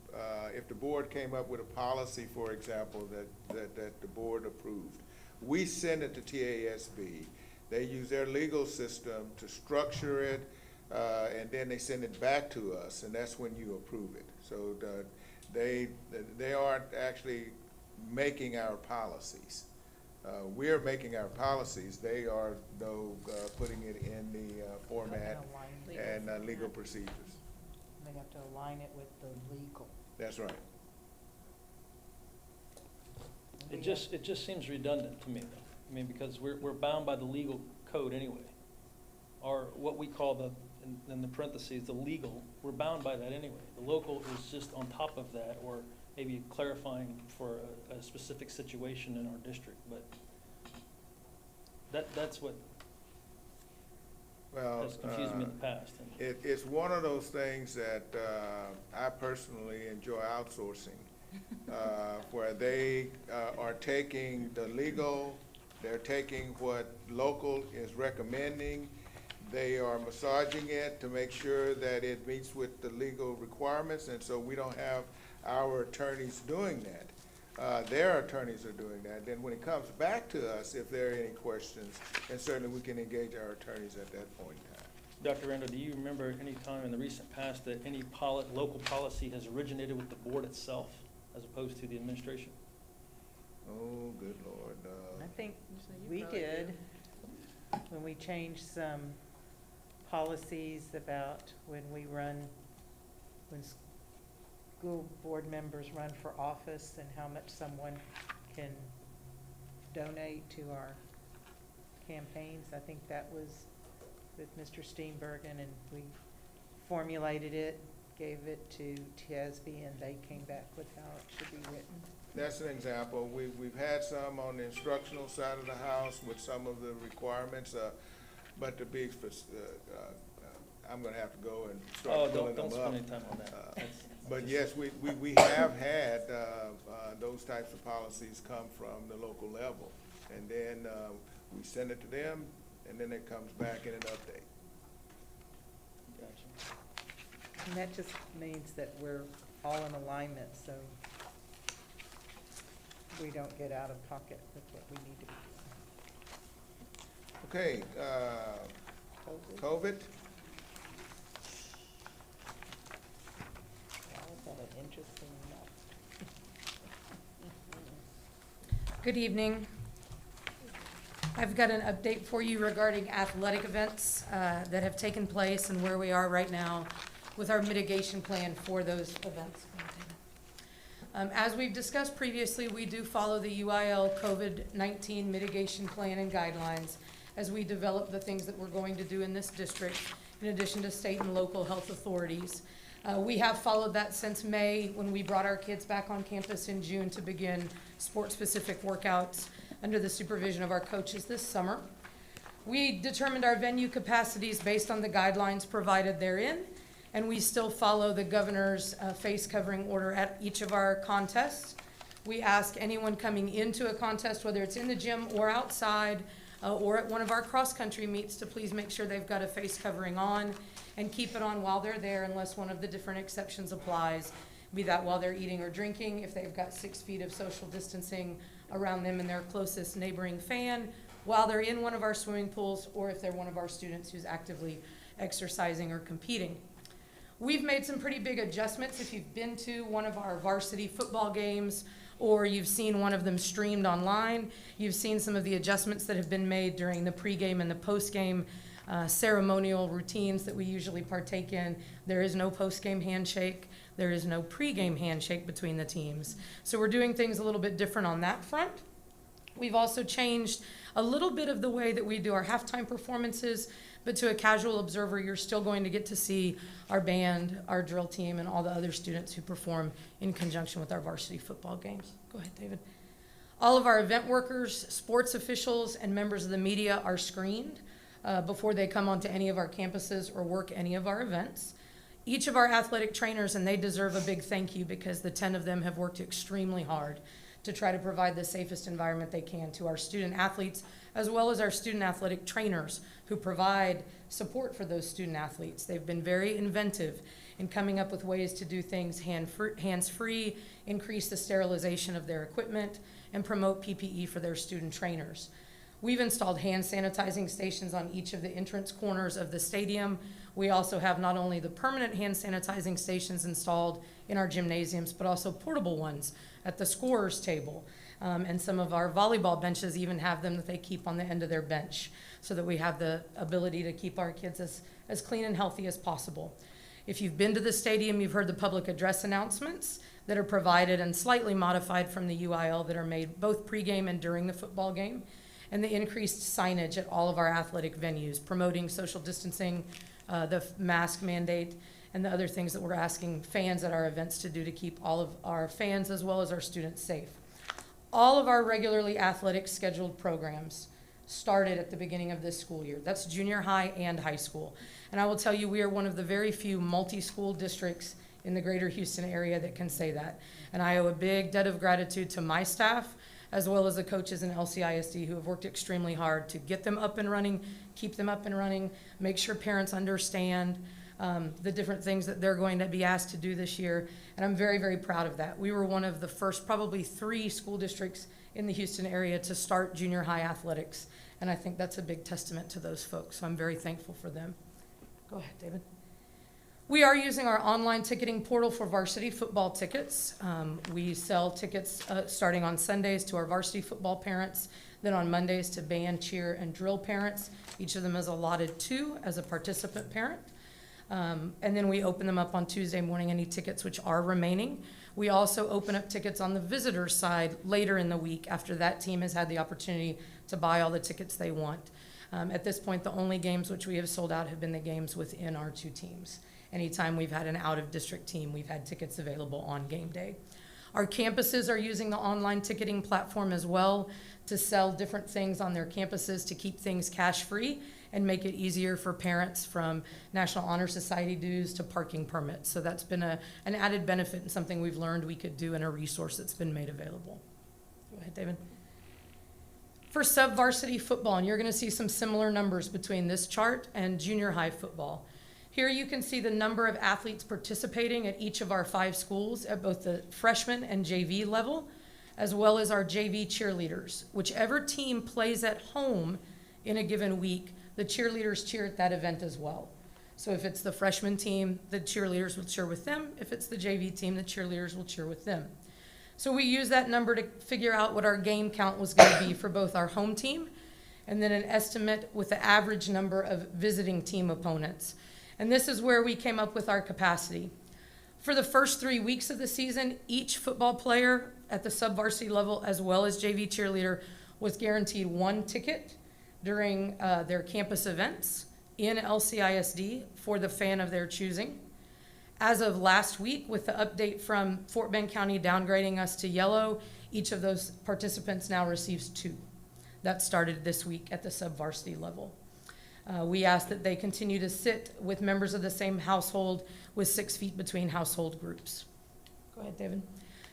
if the board came up with a policy, for example, that the board approved, we send it to TASB. They use their legal system to structure it, and then they send it back to us, and that's when you approve it. So they aren't actually making our policies. We're making our policies. They are, though, putting it in the format and legal procedures. They have to align it with the legal. That's right. It just seems redundant to me, though. I mean, because we're bound by the legal code anyway. Or what we call in the parentheses, the legal, we're bound by that anyway. The local is just on top of that, or maybe clarifying for a specific situation in our district, but that's what has confused me in the past. It's one of those things that I personally enjoy outsourcing, where they are taking the legal, they're taking what local is recommending, they are massaging it to make sure that it meets with the legal requirements, and so we don't have our attorneys doing that. Their attorneys are doing that. Then when it comes back to us, if there are any questions, then certainly we can engage our attorneys at that point in time. Dr. Randall, do you remember any time in the recent past that any local policy has originated with the board itself as opposed to the administration? Oh, good Lord. I think we did, when we changed some policies about when school board members run for office and how much someone can donate to our campaigns. I think that was with Mr. Steenbergen, and we formulated it, gave it to TASB, and they came back with how it should be written. That's an example. We've had some on the instructional side of the house with some of the requirements, but to be, I'm gonna have to go and start filling them up. Don't spend any time on that. But yes, we have had those types of policies come from the local level. And then we send it to them, and then it comes back in an update. Gotcha. And that just means that we're all in alignment, so we don't get out of pocket with what we need to be doing. Okay, COVID. Wow, is that an interesting note? Good evening. I've got an update for you regarding athletic events that have taken place and where we are right now with our mitigation plan for those events. As we've discussed previously, we do follow the UIL COVID-19 mitigation plan and guidelines as we develop the things that we're going to do in this district, in addition to state and local health authorities. We have followed that since May, when we brought our kids back on campus in June to begin sport-specific workouts under the supervision of our coaches this summer. We determined our venue capacities based on the guidelines provided therein, and we still follow the governor's face covering order at each of our contests. We ask anyone coming into a contest, whether it's in the gym or outside, or at one of our cross-country meets, to please make sure they've got a face covering on and keep it on while they're there unless one of the different exceptions applies, be that while they're eating or drinking, if they've got 6 feet of social distancing around them and their closest neighboring fan, while they're in one of our swimming pools, or if they're one of our students who's actively exercising or competing. We've made some pretty big adjustments. If you've been to one of our varsity football games, or you've seen one of them streamed online, you've seen some of the adjustments that have been made during the pregame and the postgame ceremonial routines that we usually partake in. There is no postgame handshake. There is no pregame handshake between the teams. So we're doing things a little bit different on that front. We've also changed a little bit of the way that we do our halftime performances, but to a casual observer, you're still going to get to see our band, our drill team, and all the other students who perform in conjunction with our varsity football games. Go ahead, David. All of our event workers, sports officials, and members of the media are screened before they come onto any of our campuses or work any of our events. Each of our athletic trainers, and they deserve a big thank you because the 10 of them have worked extremely hard to try to provide the safest environment they can to our student athletes, as well as our student athletic trainers who provide support for those student athletes. They've been very inventive in coming up with ways to do things hands-free, increase the sterilization of their equipment, and promote PPE for their student trainers. We've installed hand sanitizing stations on each of the entrance corners of the stadium. We also have not only the permanent hand sanitizing stations installed in our gymnasiums, but also portable ones at the scorer's table. And some of our volleyball benches even have them that they keep on the end of their bench so that we have the ability to keep our kids as clean and healthy as possible. If you've been to the stadium, you've heard the public address announcements that are provided and slightly modified from the UIL that are made both pregame and during the football game, and the increased signage at all of our athletic venues, promoting social distancing, the mask mandate, and the other things that we're asking fans at our events to do to keep all of our fans as well as our students safe. All of our regularly athletic scheduled programs started at the beginning of this school year. That's junior high and high school. And I will tell you, we are one of the very few multi-school districts in the greater Houston area that can say that. And I owe a big debt of gratitude to my staff, as well as the coaches in LCISD who have worked extremely hard to get them up and running, keep them up and running, make sure parents understand the different things that they're going to be asked to do this year. And I'm very, very proud of that. We were one of the first, probably 3 school districts in the Houston area to start junior high athletics. And I think that's a big testament to those folks. So I'm very thankful for them. Go ahead, David. We are using our online ticketing portal for varsity football tickets. We sell tickets starting on Sundays to our varsity football parents, then on Mondays to band, cheer, and drill parents. Each of them is allotted 2 as a participant parent. And then we open them up on Tuesday morning, any tickets which are remaining. We also open up tickets on the visitor side later in the week after that team has had the opportunity to buy all the tickets they want. At this point, the only games which we have sold out have been the games within our 2 teams. Anytime we've had an out-of-district team, we've had tickets available on game day. Our campuses are using the online ticketing platform as well to sell different things on their campuses to keep things cash-free and make it easier for parents, from National Honor Society dues to parking permits. So that's been an added benefit and something we've learned we could do, and a resource that's been made available. Go ahead, David. For sub-varsity football, and you're going to see some similar numbers between this chart and junior high football. Here you can see the number of athletes participating at each of our 5 schools at both the freshman and JV level, as well as our JV cheerleaders. Whichever team plays at home in a given week, the cheerleaders cheer at that event as well. So if it's the freshman team, the cheerleaders will cheer with them. If it's the JV team, the cheerleaders will cheer with them. So we use that number to figure out what our game count was going to be for both our home team and then an estimate with the average number of visiting team opponents. And this is where we came up with our capacity. For the first 3 weeks of the season, each football player at the sub-varsity level as well as JV cheerleader was guaranteed 1 ticket during their campus events in LCISD for the fan of their choosing. As of last week, with the update from Fort Bend County downgrading us to yellow, each of those participants now receives 2. That started this week at the sub-varsity level. We ask that they continue to sit with members of the same household with 6 feet between household groups. Go ahead, David.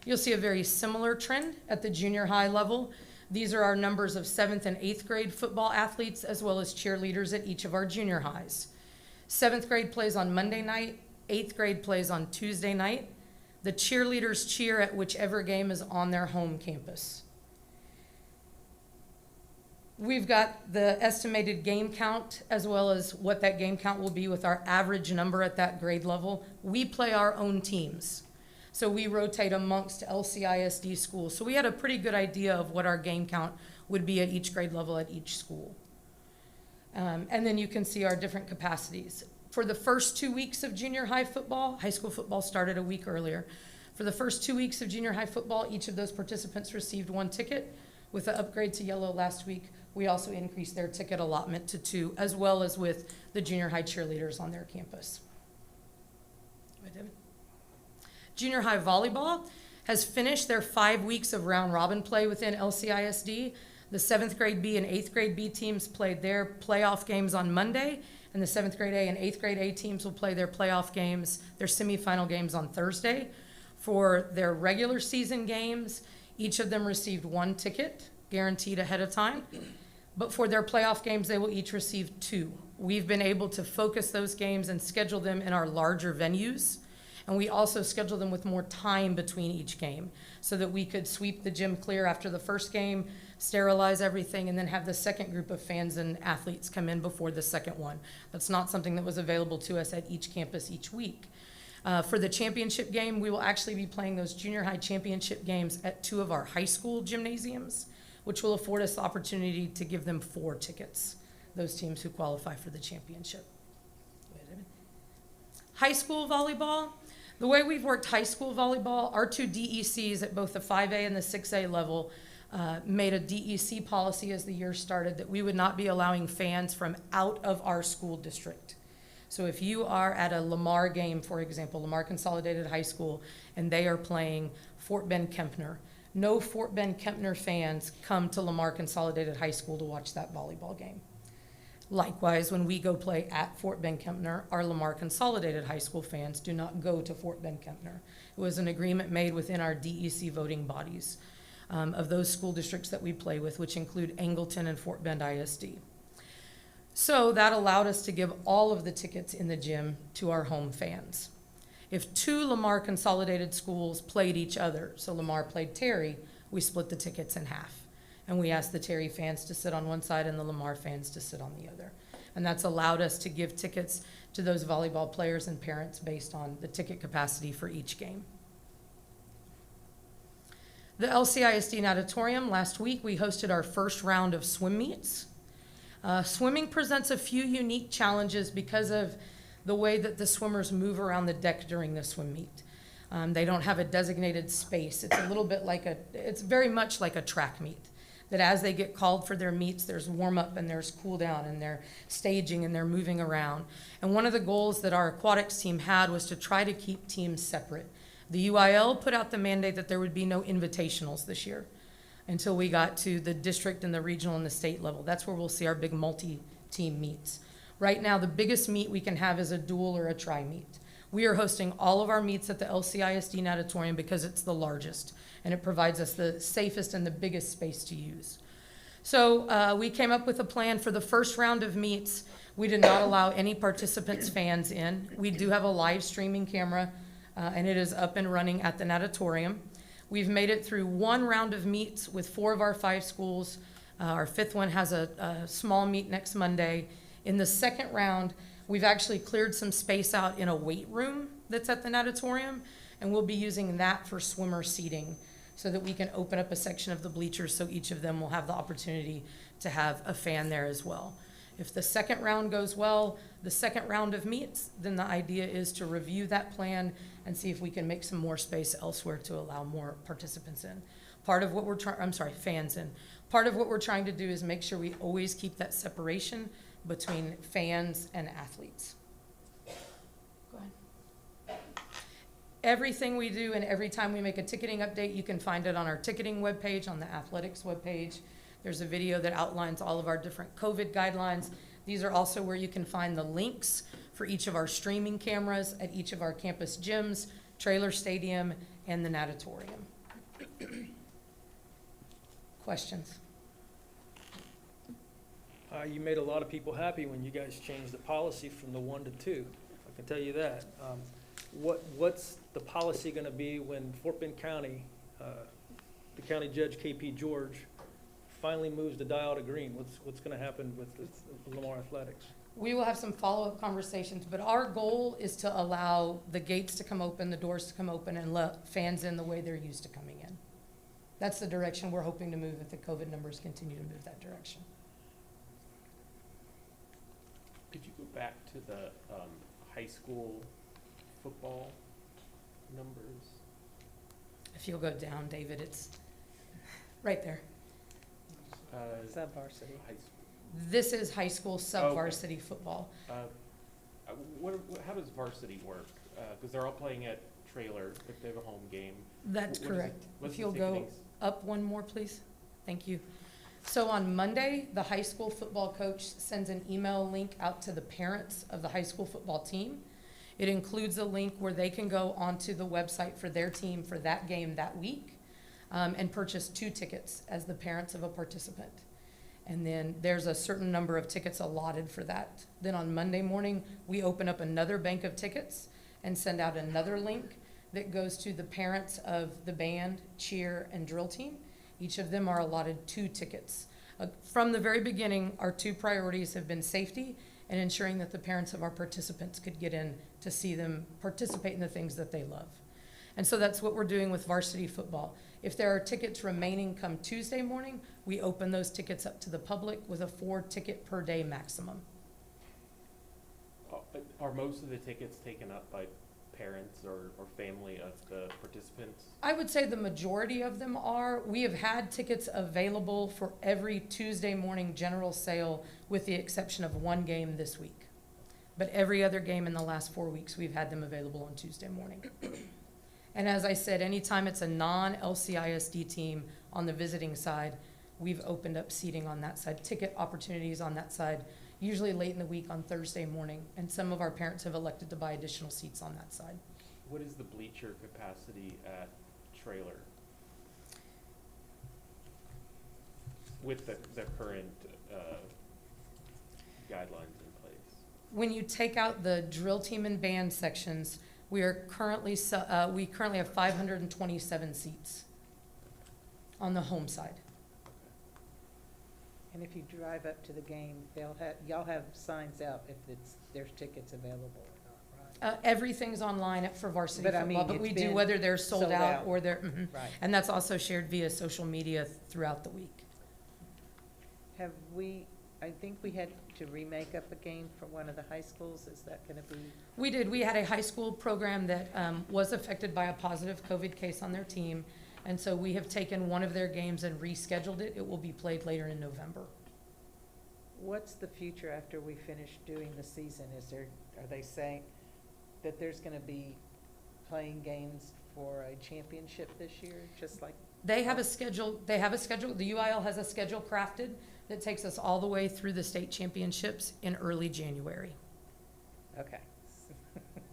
You'll see a very similar trend at the junior high level. These are our numbers of 7th and 8th grade football athletes as well as cheerleaders at each of our junior highs. 7th grade plays on Monday night, 8th grade plays on Tuesday night. The cheerleaders cheer at whichever game is on their home campus. We've got the estimated game count as well as what that game count will be with our average number at that grade level. We play our own teams. So we rotate amongst LCISD schools. So we had a pretty good idea of what our game count would be at each grade level at each school. And then you can see our different capacities. For the first 2 weeks of junior high football, high school football started a week earlier. For the first 2 weeks of junior high football, each of those participants received 1 ticket. With the upgrade to yellow last week, we also increased their ticket allotment to 2, as well as with the junior high cheerleaders on their campus. Junior high volleyball has finished their 5 weeks of round robin play within LCISD. The 7th grade B and 8th grade B teams played their playoff games on Monday, and the 7th grade A and 8th grade A teams will play their playoff games, their semifinal games on Thursday. For their regular season games, each of them received 1 ticket, guaranteed ahead of time. But for their playoff games, they will each receive 2. We've been able to focus those games and schedule them in our larger venues. And we also schedule them with more time between each game so that we could sweep the gym clear after the first game, sterilize everything, and then have the second group of fans and athletes come in before the second one. That's not something that was available to us at each campus each week. For the championship game, we will actually be playing those junior high championship games at 2 of our high school gymnasiums, which will afford us the opportunity to give them 4 tickets, those teams who qualify for the championship. High school volleyball. The way we've worked high school volleyball, our 2 DECs at both the 5A and the 6A level made a DEC policy as the year started that we would not be allowing fans from out of our school district. So if you are at a Lamar game, for example, Lamar Consolidated High School, and they are playing Fort Bend Kempner, no Fort Bend Kempner fans come to Lamar Consolidated High School to watch that volleyball game. Likewise, when we go play at Fort Bend Kempner, our Lamar Consolidated High School fans do not go to Fort Bend Kempner. It was an agreement made within our DEC voting bodies of those school districts that we play with, which include Angleton and Fort Bend ISD. So that allowed us to give all of the tickets in the gym to our home fans. If 2 Lamar Consolidated schools played each other, so Lamar played Terry, we split the tickets in half. And we asked the Terry fans to sit on one side and the Lamar fans to sit on the other. And that's allowed us to give tickets to those volleyball players and parents based on the ticket capacity for each game. The LCISD Natatorium, last week we hosted our first round of swim meets. Swimming presents a few unique challenges because of the way that the swimmers move around the deck during the swim meet. They don't have a designated space. It's a little bit like it's very much like a track meet. That as they get called for their meets, there's warm up and there's cool down and they're staging and they're moving around. And one of the goals that our aquatics team had was to try to keep teams separate. The UIL put out the mandate that there would be no invitationals this year until we got to the district and the regional and the state level. That's where we'll see our big multi-team meets. Right now, the biggest meet we can have is a dual or a tri-meet. We are hosting all of our meets at the LCISD Natatorium because it's the largest and it provides us the safest and the biggest space to use. So we came up with a plan for the first round of meets. We did not allow any participants' fans in. We do have a live streaming camera, and it is up and running at the natatorium. We've made it through one round of meets with 4 of our 5 schools. Our 5th one has a small meet next Monday. In the second round, we've actually cleared some space out in a weight room that's at the natatorium, and we'll be using that for swimmer seating so that we can open up a section of the bleachers so each of them will have the opportunity to have a fan there as well. If the second round goes well, the second round of meets, then the idea is to review that plan and see if we can make some more space elsewhere to allow more participants in. Part of what we're fans in. Part of what we're trying to do is make sure we always keep that separation between fans and athletes. Go ahead. Everything we do and every time we make a ticketing update, you can find it on our ticketing webpage, on the athletics webpage. There's a video that outlines all of our different COVID guidelines. These are also where you can find the links for each of our streaming cameras at each of our campus gyms, trailer stadium, and the natatorium. Questions? You made a lot of people happy when you guys changed the policy from the 1 to 2. I can tell you that. What's the policy going to be when Fort Bend County, the county judge KP George, finally moves the dial to green? What's going to happen with the Lamar Athletics? We will have some follow-up conversations, but our goal is to allow the gates to come open, the doors to come open, and let fans in the way they're used to coming in. That's the direction we're hoping to move if the COVID numbers continue to move that direction. Could you go back to the high school football numbers? If you'll go down, David, it's right there. Sub-varsity. This is high school sub-varsity football. How does varsity work? Because they're all playing at trailer if they have a home game. That's correct. What's If you'll the go ticketing? up one more, please. Thank you. So on Monday, the high school football coach sends an email link out to the parents of the high school football team. It includes a link where they can go onto the website for their team for that game that week and purchase 2 tickets as the parents of a participant. And then there's a certain number of tickets allotted for that. Then on Monday morning, we open up another bank of tickets and send out another link that goes to the parents of the band, cheer, and drill team. Each of them are allotted 2 tickets. From the very beginning, our 2 priorities have been safety and ensuring that the parents of our participants could get in to see them participate in the things that they love. And so that's what we're doing with varsity football. If there are tickets remaining come Tuesday morning, we open those tickets up to the public with a 4 ticket per day maximum. Are most of the tickets taken up by parents or family of the participants? I would say the majority of them are. We have had tickets available for every Tuesday morning general sale with the exception of 1 game this week. But every other game in the last 4 weeks, we've had them available on Tuesday morning. And as I said, anytime it's a non-LCISD team on the visiting side, we've opened up seating on that side, ticket opportunities on that side, usually late in the week on Thursday morning. And some of our parents have elected to buy additional seats on that side. What is the bleacher capacity at trailer with the current guidelines in place? When you take out the drill team and band sections, we currently have 527 seats on the home side. And if you drive up to the game, y'all have signs out if there's tickets available or not, right? Everything's online for varsity But I football, mean, but it's we do been whether they're sold out or they're, Right. and that's also shared via social media throughout the week. Have we, I think we had to remake up a game for one of the high schools. Is that going to be? We did. We had a high school program that was affected by a positive COVID case on their team. And so we have taken one of their games and rescheduled it. It will be played later in November. What's the future after we finish doing the season? Are they saying that there's going to be playing games for a championship this year, just like? They have a schedule. The UIL has a schedule crafted that takes us all the way through the state championships in early January. Okay.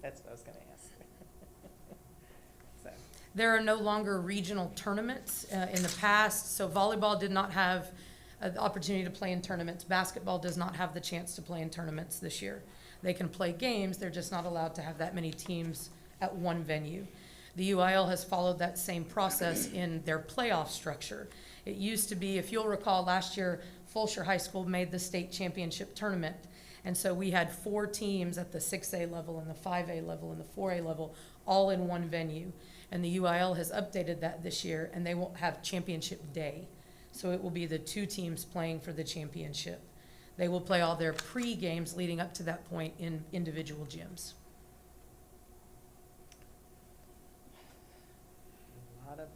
That's what I was going to ask. So. There are no longer regional tournaments in the past. So volleyball did not have the opportunity to play in tournaments. Basketball does not have the chance to play in tournaments this year. They can play games, they're just not allowed to have that many teams at one venue. The UIL has followed that same process in their playoff structure. It used to be, if you'll recall, last year, Fulshire High School made the state championship tournament. And so we had 4 teams at the 6A level and the 5A level and the 4A level, all in one venue. And the UIL has updated that this year, and they won't have championship day. So it will be the 2 teams playing for the championship. They will play all their pre-games leading up to that point in individual gyms. A lot of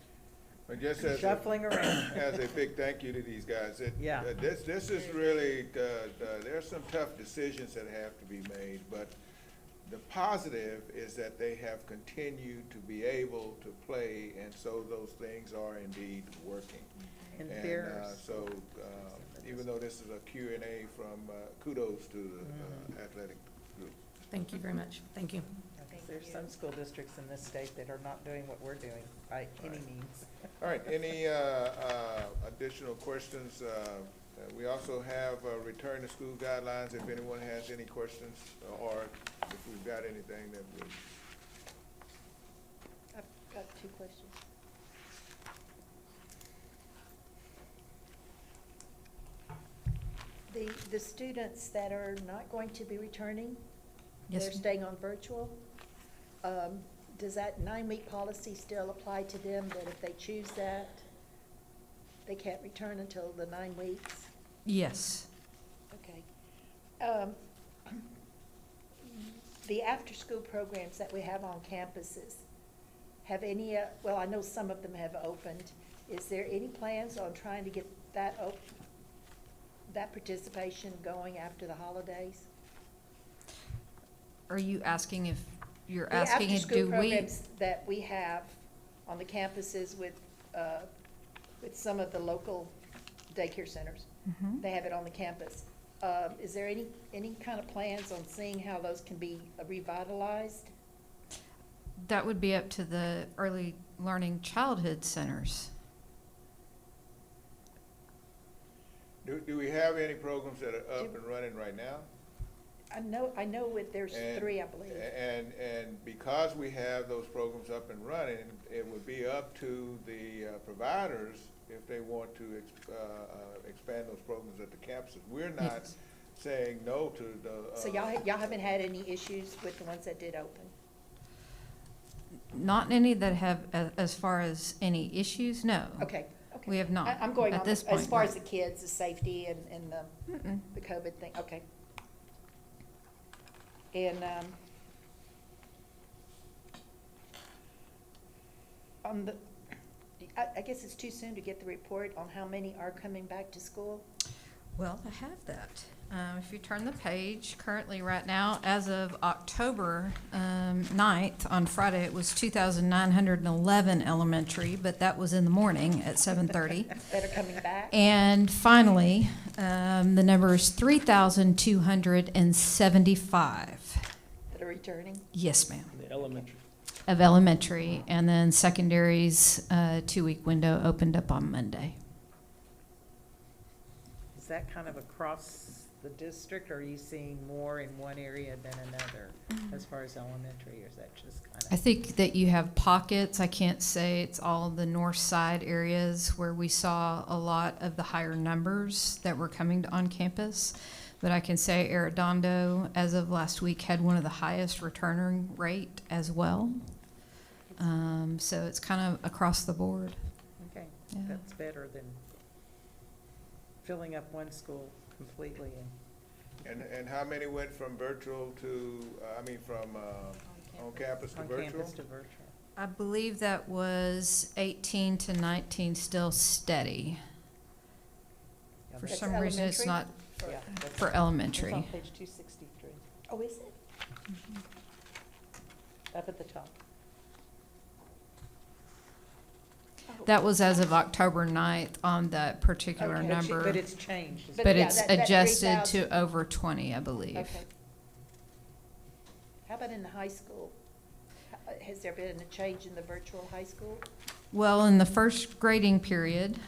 But just as shuffling around. as a big thank you to these guys. Yeah. This is really, there's some tough decisions that have to be made, but the positive is that they have continued to be able to play, and so those things are indeed working. And And there's- so, even though this is a Q&A from, kudos to the athletic group. Thank you very much. Thank you. There's some school districts in this state that are not doing what we're doing by any means. All right, any additional questions? We also have return to school guidelines, if anyone has any questions, or if we've got anything that we... I've got 2 questions. The students that are not going to be returning, Yes, they're ma'am. staying on virtual. Does that 9-week policy still apply to them, that if they choose that, they can't return until the 9 weeks? Yes. Okay. The after-school programs that we have on campuses, have any, well, I know some of them have opened. Is there any plans on trying to get that that participation going after the holidays? Are you asking if, you're The asking if after-school do we? programs that we have on the campuses with some of the local daycare centers. Mhm. They have it on the campus. Is there any kind of plans on seeing how those can be revitalized? That would be up to the early learning childhood centers. Do we have any programs that are up and running right now? I know there's And- 3, I believe. And because we have those programs up and running, it would be up to the providers if they want to expand those programs at the campuses. We're not Yes. saying no to the. So y'all haven't had any issues with the ones that did open? Not any that have, as far as any issues, no. Okay. We have not. I'm going at on, this as point, far no. as the kids, the safety and Mm-mm. the COVID thing, okay. And, on the, I guess it's too soon to get the report on how many are coming back to school? Well, I have that. If you turn the page, currently right now, as of October 9th, on Friday, it was 2,911 elementary, but that was in the morning at 7:30. That are coming back? And finally, the number is 3,275. That are returning? Yes, ma'am. The elementary. Of elementary, and then secondary's 2-week window opened up on Monday. Is that kind of across the district, or are you seeing more in one area than another as far as elementary, or is that just kind of? I think that you have pockets. I can't say it's all the north side areas where we saw a lot of the higher numbers that were coming on campus. But I can say Arredondo, as of last week, had one of the highest returning rate as well. So it's kind of across the board. Okay, Yeah. that's better than filling up one school completely And how many went from virtual to, from on campus to on virtual? campus to virtual. I believe that was 18 to 19 still steady. Yeah, For That's some reason, it's not elementary? Yeah, that's for on- elementary. It's on page 263, Oh, is it? up at the top. Oh. That was as of October 9th on that particular Okay. number. But it's changed. But But yeah, it's that adjusted 3,000 to over 20, I believe. Okay. How about in the high school? Has there been a change in the virtual high school? Well, in the first grading period,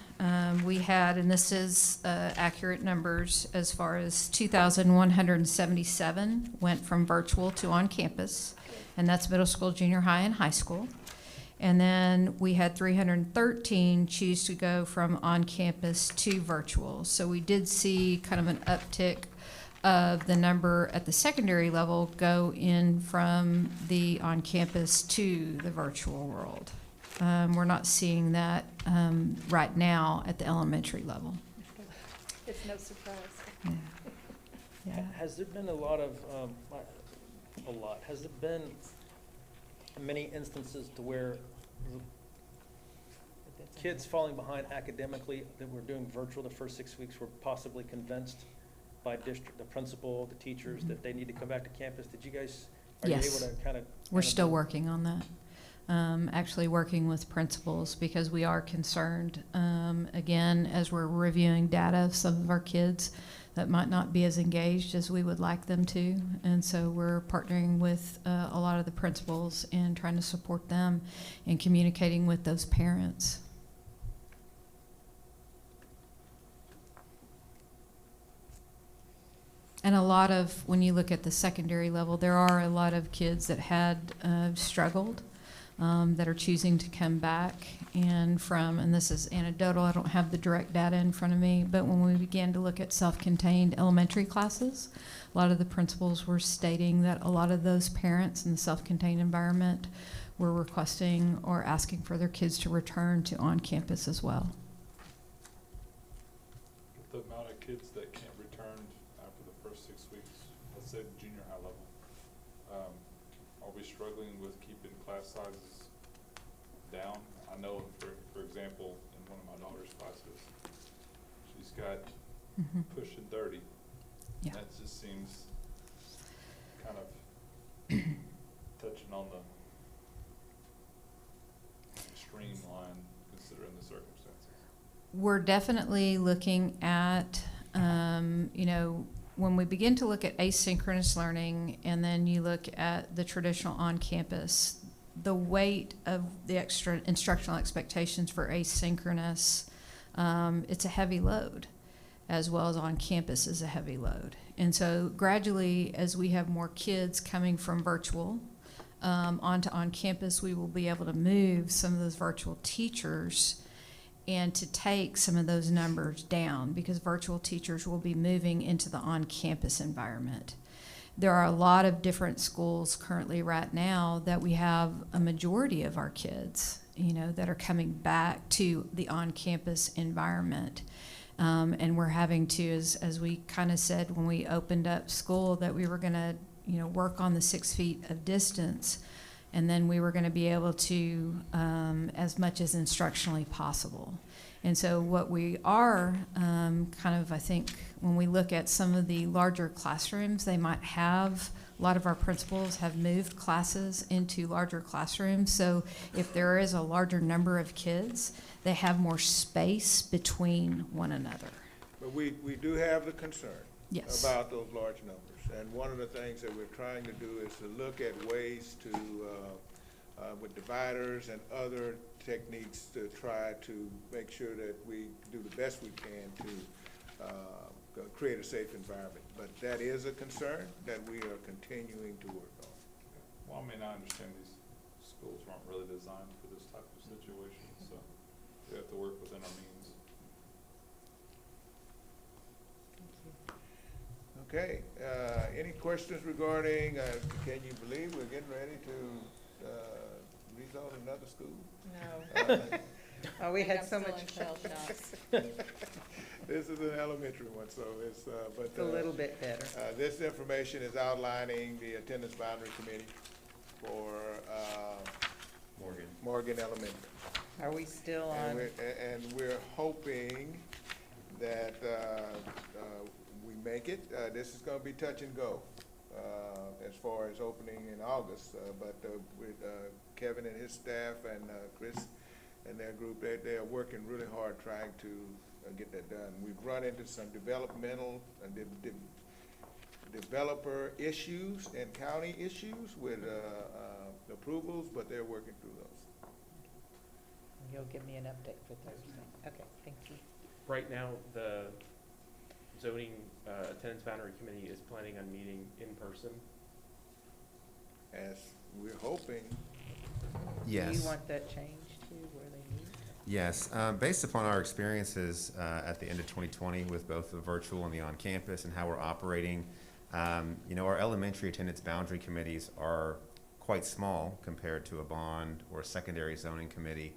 we had, and this is accurate numbers, as far as 2,177 went from virtual to on campus, and that's middle school, junior high, and high school. And then we had 313 choose to go from on campus to virtual. So we did see kind of an uptick of the number at the secondary level go in from the on campus to the virtual world. We're not seeing that right now at the elementary level. It's no surprise. Yeah. Yeah. Has there been a lot of, has there been many instances to where kids falling behind academically that were doing virtual the first 6 weeks were possibly convinced by district, the principal, the teachers, that they need to come back to campus? Did you guys, are you able Yes. to kind of? We're still working on that. Actually working with principals because we are concerned, again, as we're reviewing data of some of our kids that might not be as engaged as we would like them to. And so we're partnering with a lot of the principals and trying to support them in communicating with those parents. And a lot of, when you look at the secondary level, there are a lot of kids that had struggled, that are choosing to come back. And this is anecdotal, I don't have the direct data in front of me, but when we began to look at self-contained elementary classes, a lot of the principals were stating that a lot of those parents in the self-contained environment were requesting or asking for their kids to return to on-campus as well. The amount of kids that can't return after the first 6 weeks, let's say junior high level, are we struggling with keeping class sizes down? I know, for example, in one of my daughter's classes, she's got pushing 30. Yeah. That just seems kind of touching on the extreme line considering the circumstances. We're definitely looking at, when we begin to look at asynchronous learning and then you look at the traditional on-campus, the weight of the extra instructional expectations for asynchronous, it's a heavy load, as well as on campus is a heavy load. And so gradually, as we have more kids coming from virtual onto on campus, we will be able to move some of those virtual teachers and to take some of those numbers down, because virtual teachers will be moving into the on-campus environment. There are a lot of different schools currently right now that we have a majority of our kids, that are coming back to the on-campus environment. And we're having to, as we kind of said when we opened up school, that we were going to, work on the 6 feet of distance. And then we were going to be able to, as much as instructionally possible. And so what we are I think, when we look at some of the larger classrooms, they might have, a lot of our principals have moved classes into larger classrooms. So if there is a larger number of kids, they have more space between one another. But we do have the concern Yes. about those large numbers. And one of the things that we're trying to do is to look at ways to, with dividers and other techniques, to try to make sure that we do the best we can to create a safe environment. But that is a concern that we are continuing to work on. Well, I mean, I understand these schools aren't really designed for this type of situation, so we have to work within our means. Okay, any questions regarding, can you believe we're getting ready to rezone another school? No. Oh, we had I'm so still much. in shell shock. This is an elementary one, so it's, but. It's a little bit better. This information is outlining the attendance boundary committee for, Morgan Elementary. Are we still And on? we're hoping that, we make it. This is gonna be touch and go, as far as opening in August, but, with, Kevin and his staff and, Chris and their group, they are working really hard trying to get that done. We've run into some developmental, developer issues and county issues with, approvals, but they're working through those. you'll give me an update for Thursday. Okay, thank you. Right now, the zoning attendance boundary committee is planning on meeting in person. As we're hoping. Do Yes. you want that changed to where they meet? Yes, based upon our experiences at the end of 2020 with both the virtual and the on-campus and how we're operating, you know, our elementary attendance boundary committees are quite small compared to a bond or a secondary zoning committee.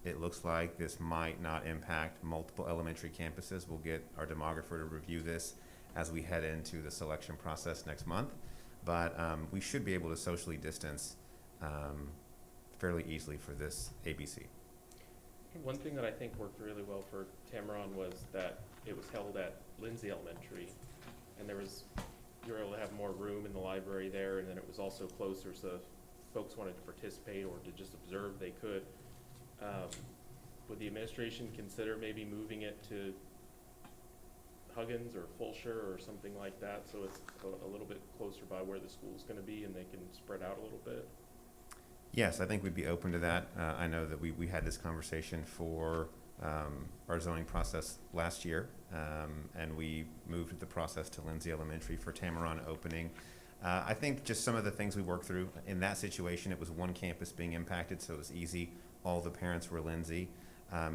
It looks like this might not impact multiple elementary campuses. We'll get our demographer to review this as we head into the selection process next month. But we should be able to socially distance fairly easily for this ABC. One thing that I think worked really well for Tamaron was that it was held at Lindsay Elementary, and you were able to have more room in the library there, and then it was also closer, so if folks wanted to participate or to just observe, they could. Would the administration consider maybe moving it to Huggins or Fulshire or something like that, so it's a little bit closer by where the school's gonna be and they can spread out a little bit? Yes, I think we'd be open to that. I know that we had this conversation for our zoning process last year, and we moved the process to Lindsay Elementary for Tamaron opening. I think just some of the things we worked through in that situation, it was one campus being impacted, so it was easy. All the parents were Lindsay.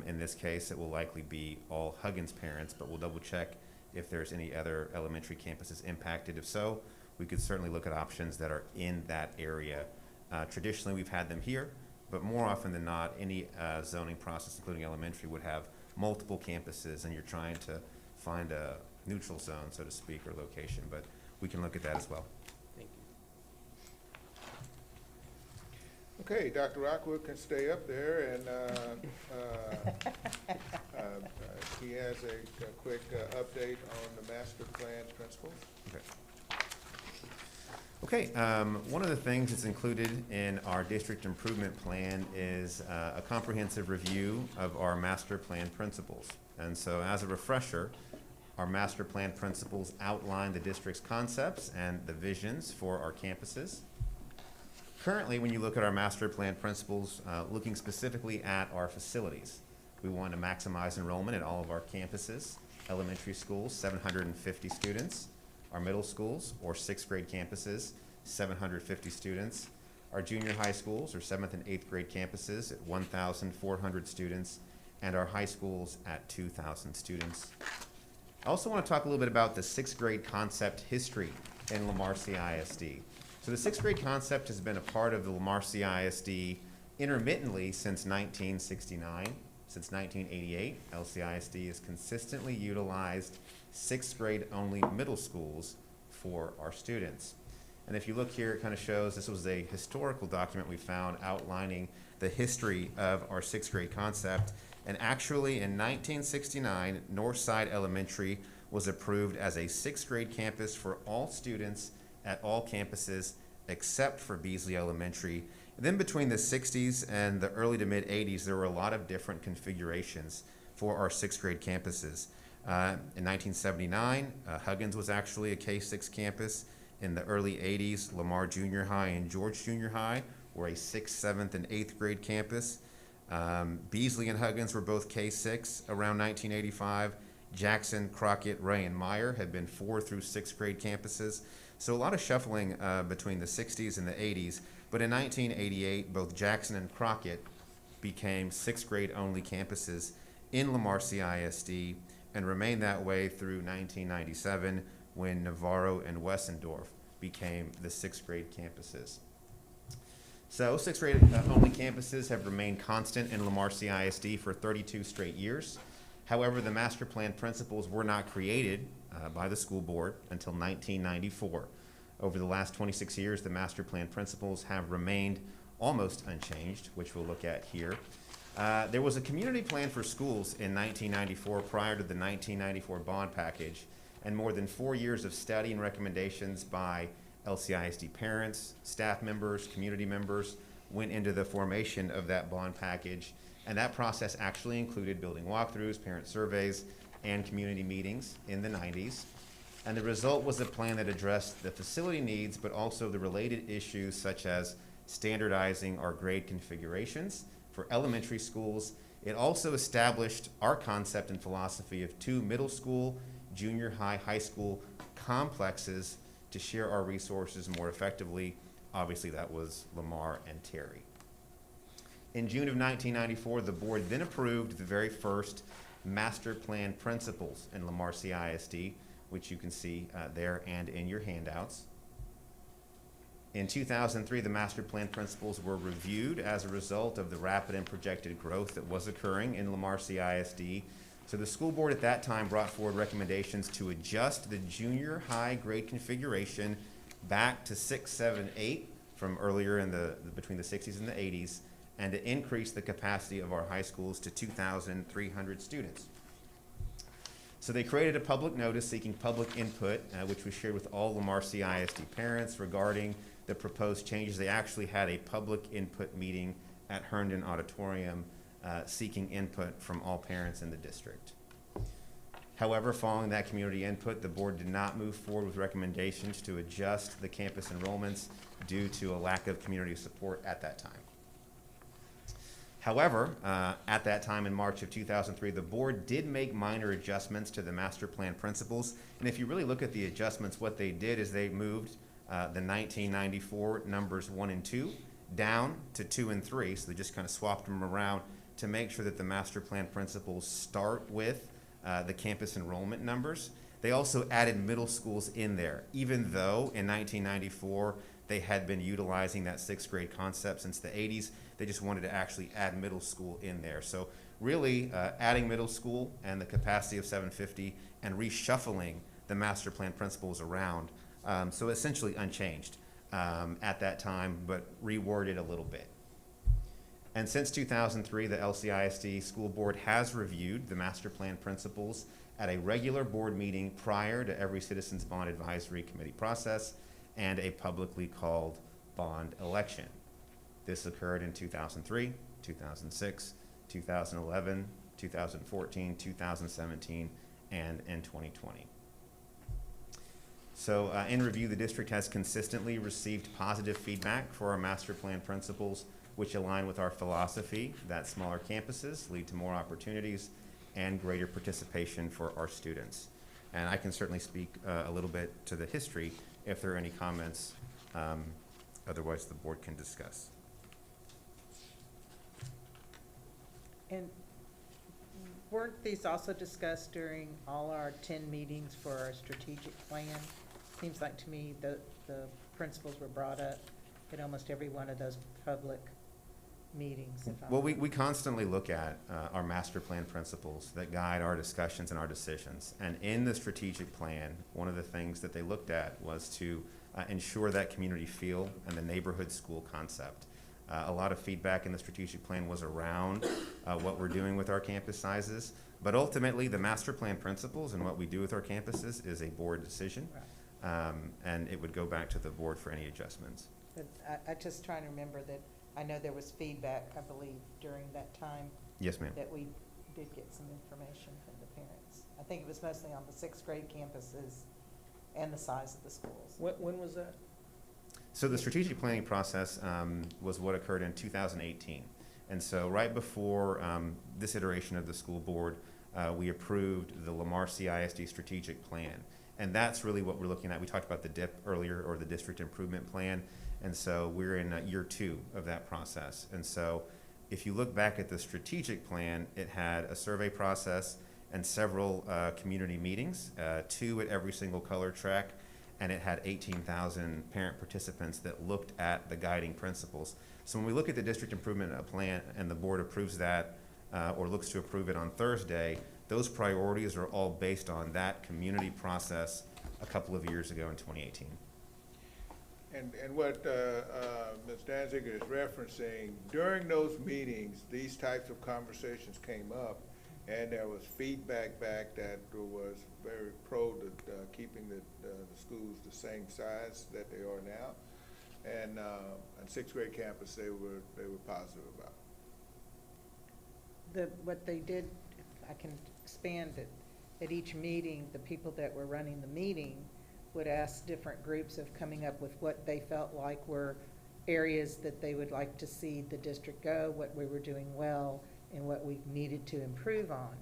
In this case, it will likely be all Huggins parents, but we'll double check if there's any other elementary campuses impacted. If so, we could certainly look at options that are in that area. Traditionally, we've had them here, but more often than not, any zoning process, including elementary, would have multiple campuses, and you're trying to find a neutral zone, so to speak, or location, but we can look at that as well. Thank you. Okay, Dr. Rockwood can stay up there, and he has a quick update on the master plan principles. Okay. Okay, one of the things that's included in our district improvement plan is a comprehensive review of our master plan principles. And so as a refresher, our master plan principles outline the district's concepts and the visions for our campuses. Currently, when you look at our master plan principles, looking specifically at our facilities, we want to maximize enrollment at all of our campuses. Elementary schools, 750 students. Our middle schools, or 6th grade campuses, 750 students. Our junior high schools, or 7th and 8th grade campuses, at 1,400 students, and our high schools at 2,000 students. I also want to talk a little bit about the 6th grade concept history in Lamar CISD. So the 6th grade concept has been a part of the Lamar CISD intermittently since 1969. Since 1988, LCISD has consistently utilized 6th grade only middle schools for our students. And if you look here, it kind of shows this was a historical document we found outlining the history of our 6th grade concept. And actually in 1969, Northside Elementary was approved as a 6th grade campus for all students at all campuses except for Beasley Elementary. And then between the 60s and the early to mid 80s, there were a lot of different configurations for our 6th grade campuses. In 1979, Huggins was actually a K-6 campus. In the early 80s, Lamar Junior High and George Junior High were a 6th, 7th, and 8th grade campus. Beasley and Huggins were both K-6 around 1985. Jackson, Crockett, Ray, and Meyer had been 4th through 6th grade campuses. So a lot of shuffling between the 60s and the 80s. But in 1988, both Jackson and Crockett became 6th grade only campuses in Lamar CISD and remained that way through 1997 when Navarro and Wessendorf became the 6th grade campuses. So 6th grade only campuses have remained constant in Lamar CISD for 32 straight years. However, the master plan principles were not created by the school board until 1994. Over the last 26 years, the master plan principles have remained almost unchanged, which we'll look at here. There was a community plan for schools in 1994 prior to the 1994 bond package, and more than 4 years of study and recommendations by LCISD parents, staff members, community members went into the formation of that bond package, and that process actually included building walkthroughs, parent surveys, and community meetings in the 90s. And the result was a plan that addressed the facility needs, but also the related issues such as standardizing our grade configurations for elementary schools. It also established our concept and philosophy of 2 middle school, junior high, high school complexes to share our resources more effectively. Obviously, that was Lamar and Terry. In June of 1994, the board then approved the very first master plan principles in Lamar CISD, which you can see there and in your handouts. In 2003, the master plan principles were reviewed as a result of the rapid and projected growth that was occurring in Lamar CISD. So the school board at that time brought forward recommendations to adjust the junior high grade configuration back to 6, 7, 8 from earlier in between the 60s and the 80s, and to increase the capacity of our high schools to 2,300 students. So they created a public notice seeking public input, which was shared with all Lamar CISD parents regarding the proposed changes. They actually had a public input meeting at Herndon Auditorium seeking input from all parents in the district. However, following that community input, the board did not move forward with recommendations to adjust the campus enrollments due to a lack of community support at that time. However, at that time in March of 2003, the board did make minor adjustments to the master plan principles. And if you really look at the adjustments, what they did is they moved the 1994 numbers 1 and 2 down to 2 and 3. So they just kind of swapped them around to make sure that the master plan principles start with the campus enrollment numbers. They also added middle schools in there, even though in 1994 they had been utilizing that 6th grade concept since the 80s. They just wanted to actually add middle school in there. So really adding middle school and the capacity of 750 and reshuffling the master plan principles around. So essentially unchanged at that time, but reworded a little bit. And since 2003, the LCISD school board has reviewed the master plan principles at a regular board meeting prior to every Citizens Bond Advisory Committee process and a publicly called bond election. This occurred in 2003, 2006, 2011, 2014, 2017, and in 2020. So in review, the district has consistently received positive feedback for our master plan principles, which align with our philosophy that smaller campuses lead to more opportunities and greater participation for our students. And I can certainly speak a little bit to the history if there are any comments. Otherwise, the board can discuss. And weren't these also discussed during all our 10 meetings for our strategic plan? Seems like to me the principles were brought up at almost every one of those public meetings. Well, we constantly look at our master plan principles that guide our discussions and our decisions. And in the strategic plan, one of the things that they looked at was to ensure that community feel and the neighborhood school concept. A lot of feedback in the strategic plan was around what we're doing with our campus sizes, but ultimately the master plan principles and what we do with our campuses is a board decision, and it would go back to the board for any adjustments. But I just trying to remember that I know there was feedback, I believe, during that time. Yes, ma'am. That we did get some information from the parents. I think it was mostly on the 6th grade campuses and the size of the schools. When was that? So the strategic planning process was what occurred in 2018. And so right before this iteration of the school board, we approved the Lamar CISD strategic plan. And that's really what we're looking at. We talked about the DIP earlier, or the district improvement plan. And so we're in year 2 of that process. And so if you look back at the strategic plan, it had a survey process and several community meetings, 2 at every single color track, and it had 18,000 parent participants that looked at the guiding principles. So when we look at the district improvement plan and the board approves that or looks to approve it on Thursday, those priorities are all based on that community process a couple of years ago in 2018. And what Ms. Danziger is referencing, during those meetings, these types of conversations came up, and there was feedback back that was very pro to keeping the schools the same size that they are now. And on 6th grade campus, they were positive about. What they did, if I can expand it, at each meeting, the people that were running the meeting would ask different groups of coming up with what they felt like were areas that they would like to see the district go, what we were doing well, and what we needed to improve on.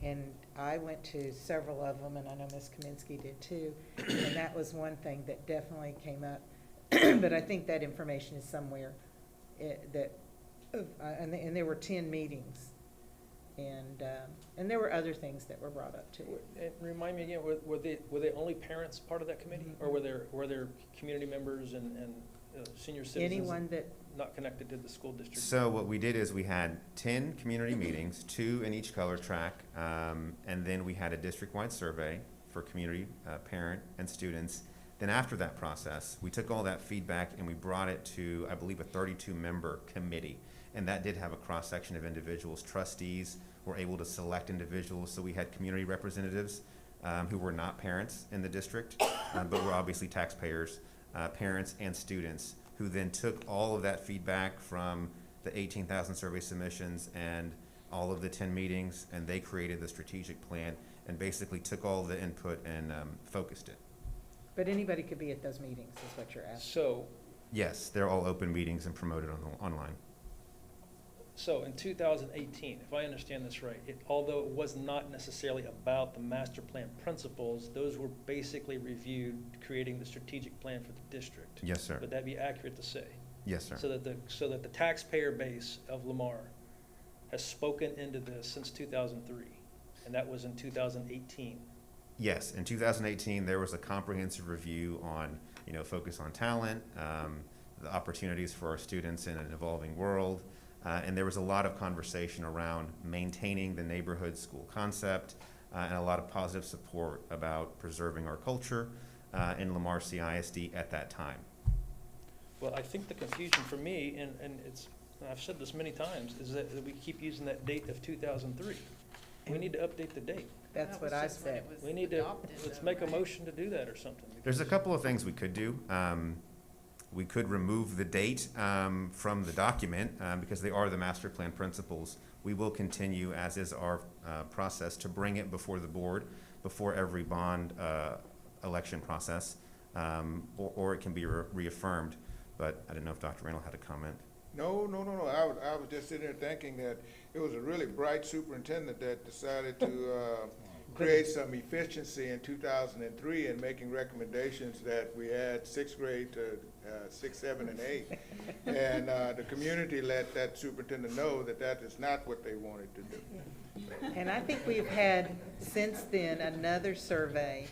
And I went to several of them, and I know Ms. Kaminsky did too, and that was one thing that definitely came up. But I think that information is somewhere and there were 10 meetings. And there were other things that were brought up too. And remind me again, were they only parents part of that committee? Or were there community members and senior citizens? Anyone that, not connected to the school district? So what we did is we had 10 community meetings, 2 in each color track, and then we had a district-wide survey for community, parent, and students. Then after that process, we took all that feedback and we brought it to, I believe, a 32-member committee. And that did have a cross-section of individuals. Trustees were able to select individuals, so we had community representatives who were not parents in the district, but were obviously taxpayers, parents and students, who then took all of that feedback from the 18,000 survey submissions and all of the 10 meetings, and they created the strategic plan and basically took all of the input and focused it. but anybody could be at those meetings, is what you're asking. So, Yes, they're all open meetings and promoted online. so in 2018, if I understand this right, although it was not necessarily about the master plan principles, those were basically reviewed, creating the strategic plan for the district. Yes, sir. Would that be accurate to say? Yes, sir. So that the taxpayer base of Lamar has spoken into this since 2003, and that was in 2018. Yes, in 2018, there was a comprehensive review on, focus on talent, the opportunities for our students in an evolving world, and there was a lot of conversation around maintaining the neighborhood school concept, and a lot of positive support about preserving our culture in Lamar CISD at that time. Well, I think the confusion for me, and I've said this many times, is that we keep using that date of 2003. We need to update the date. That's what I said. We need to, let's make a motion to do that or something. There's a couple of things we could do. We could remove the date from the document because they are the master plan principles. We will continue, as is our process, to bring it before the board before every bond election process, or it can be reaffirmed. But I didn't know if Dr. Randall had a comment. No. I was just sitting there thinking that it was a really bright superintendent that decided to create some efficiency in 2003 in making recommendations that we add 6th grade to 6, 7, and 8. And the community let that superintendent know that that is not what they wanted to do. And I think we've had, since then, another survey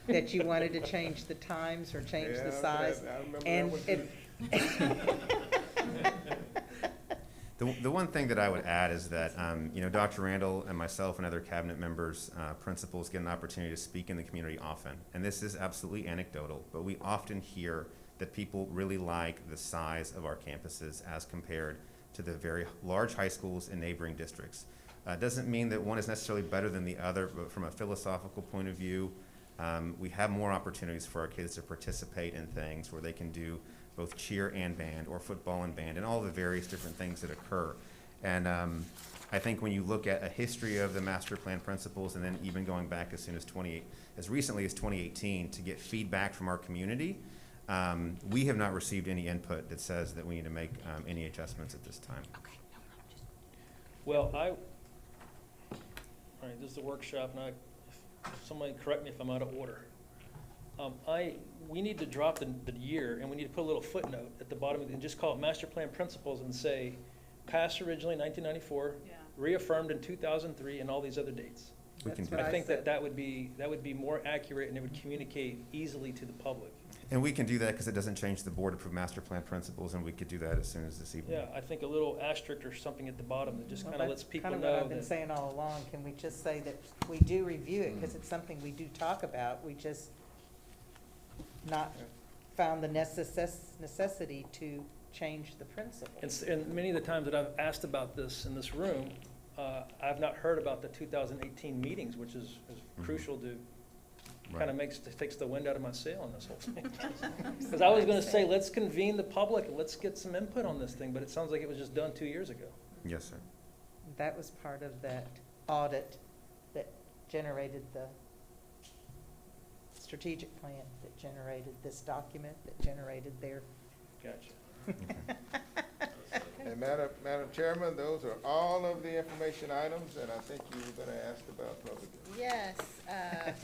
that you wanted to change the times or change the size. I remember And that one The one thing that I would add is that, Dr. Randall and myself and other cabinet members, principals, get an opportunity to speak in the community often. And this is absolutely anecdotal, but we often hear that people really like the size of our campuses as compared to the very large high schools in neighboring districts. Doesn't mean that one is necessarily better than the other, but from a philosophical point of view, we have more opportunities for our kids to participate in things where they can do both cheer and band, or football and band, and all the various different things that occur. And I think when you look at a history of the master plan principles, and then even going back as recently as 2018 to get feedback from our community, we have not received any input that says that we need to make any adjustments at this time. Okay, no problem. Well, all right, this is the workshop, and somebody correct me if I'm out of order. We need to drop the year, and we need to put a little footnote at the bottom and just call it master plan principles and say, passed originally in 1994, reaffirmed in 2003, and all these other dates. I think that would be more accurate, and it would communicate easily to the public. And we can do that because it doesn't change the board approved master plan principles, and we could do that as soon as this evening. Yeah, I think a little asterisk or something at the bottom that just kind of lets people know Kind of what I've been that. saying all along. Can we just say that we do review it, because it's something we do talk about, we just not found the necessity to change the principle. And many of the times that I've asked about this in this room, I've not heard about the 2018 meetings, which is crucial to, kind of takes the wind out of my sail on this whole thing. Because I was going to say, let's convene the public and let's get some input on this thing, but it sounds like it was just done 2 years ago. Yes, sir. That was part of that audit that generated the strategic plan, that generated this document, that generated their. Gotcha. And Madam Chairman, those are all of the information items, and I think you were gonna ask about public. Yes,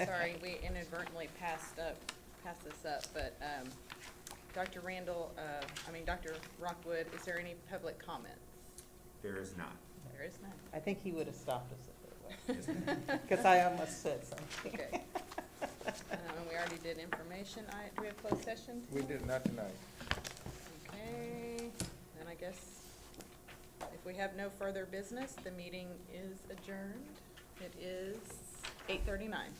sorry, we inadvertently passed this up, but, Dr. Randall, Dr. Rockwood, is there any public comments? There is not. There is none. I think he would have stopped us if there was, because I almost said something. Okay. We already did information. Do we have closed session? We did not tonight. Okay, then I guess if we have no further business, the meeting is adjourned. It is 8:39.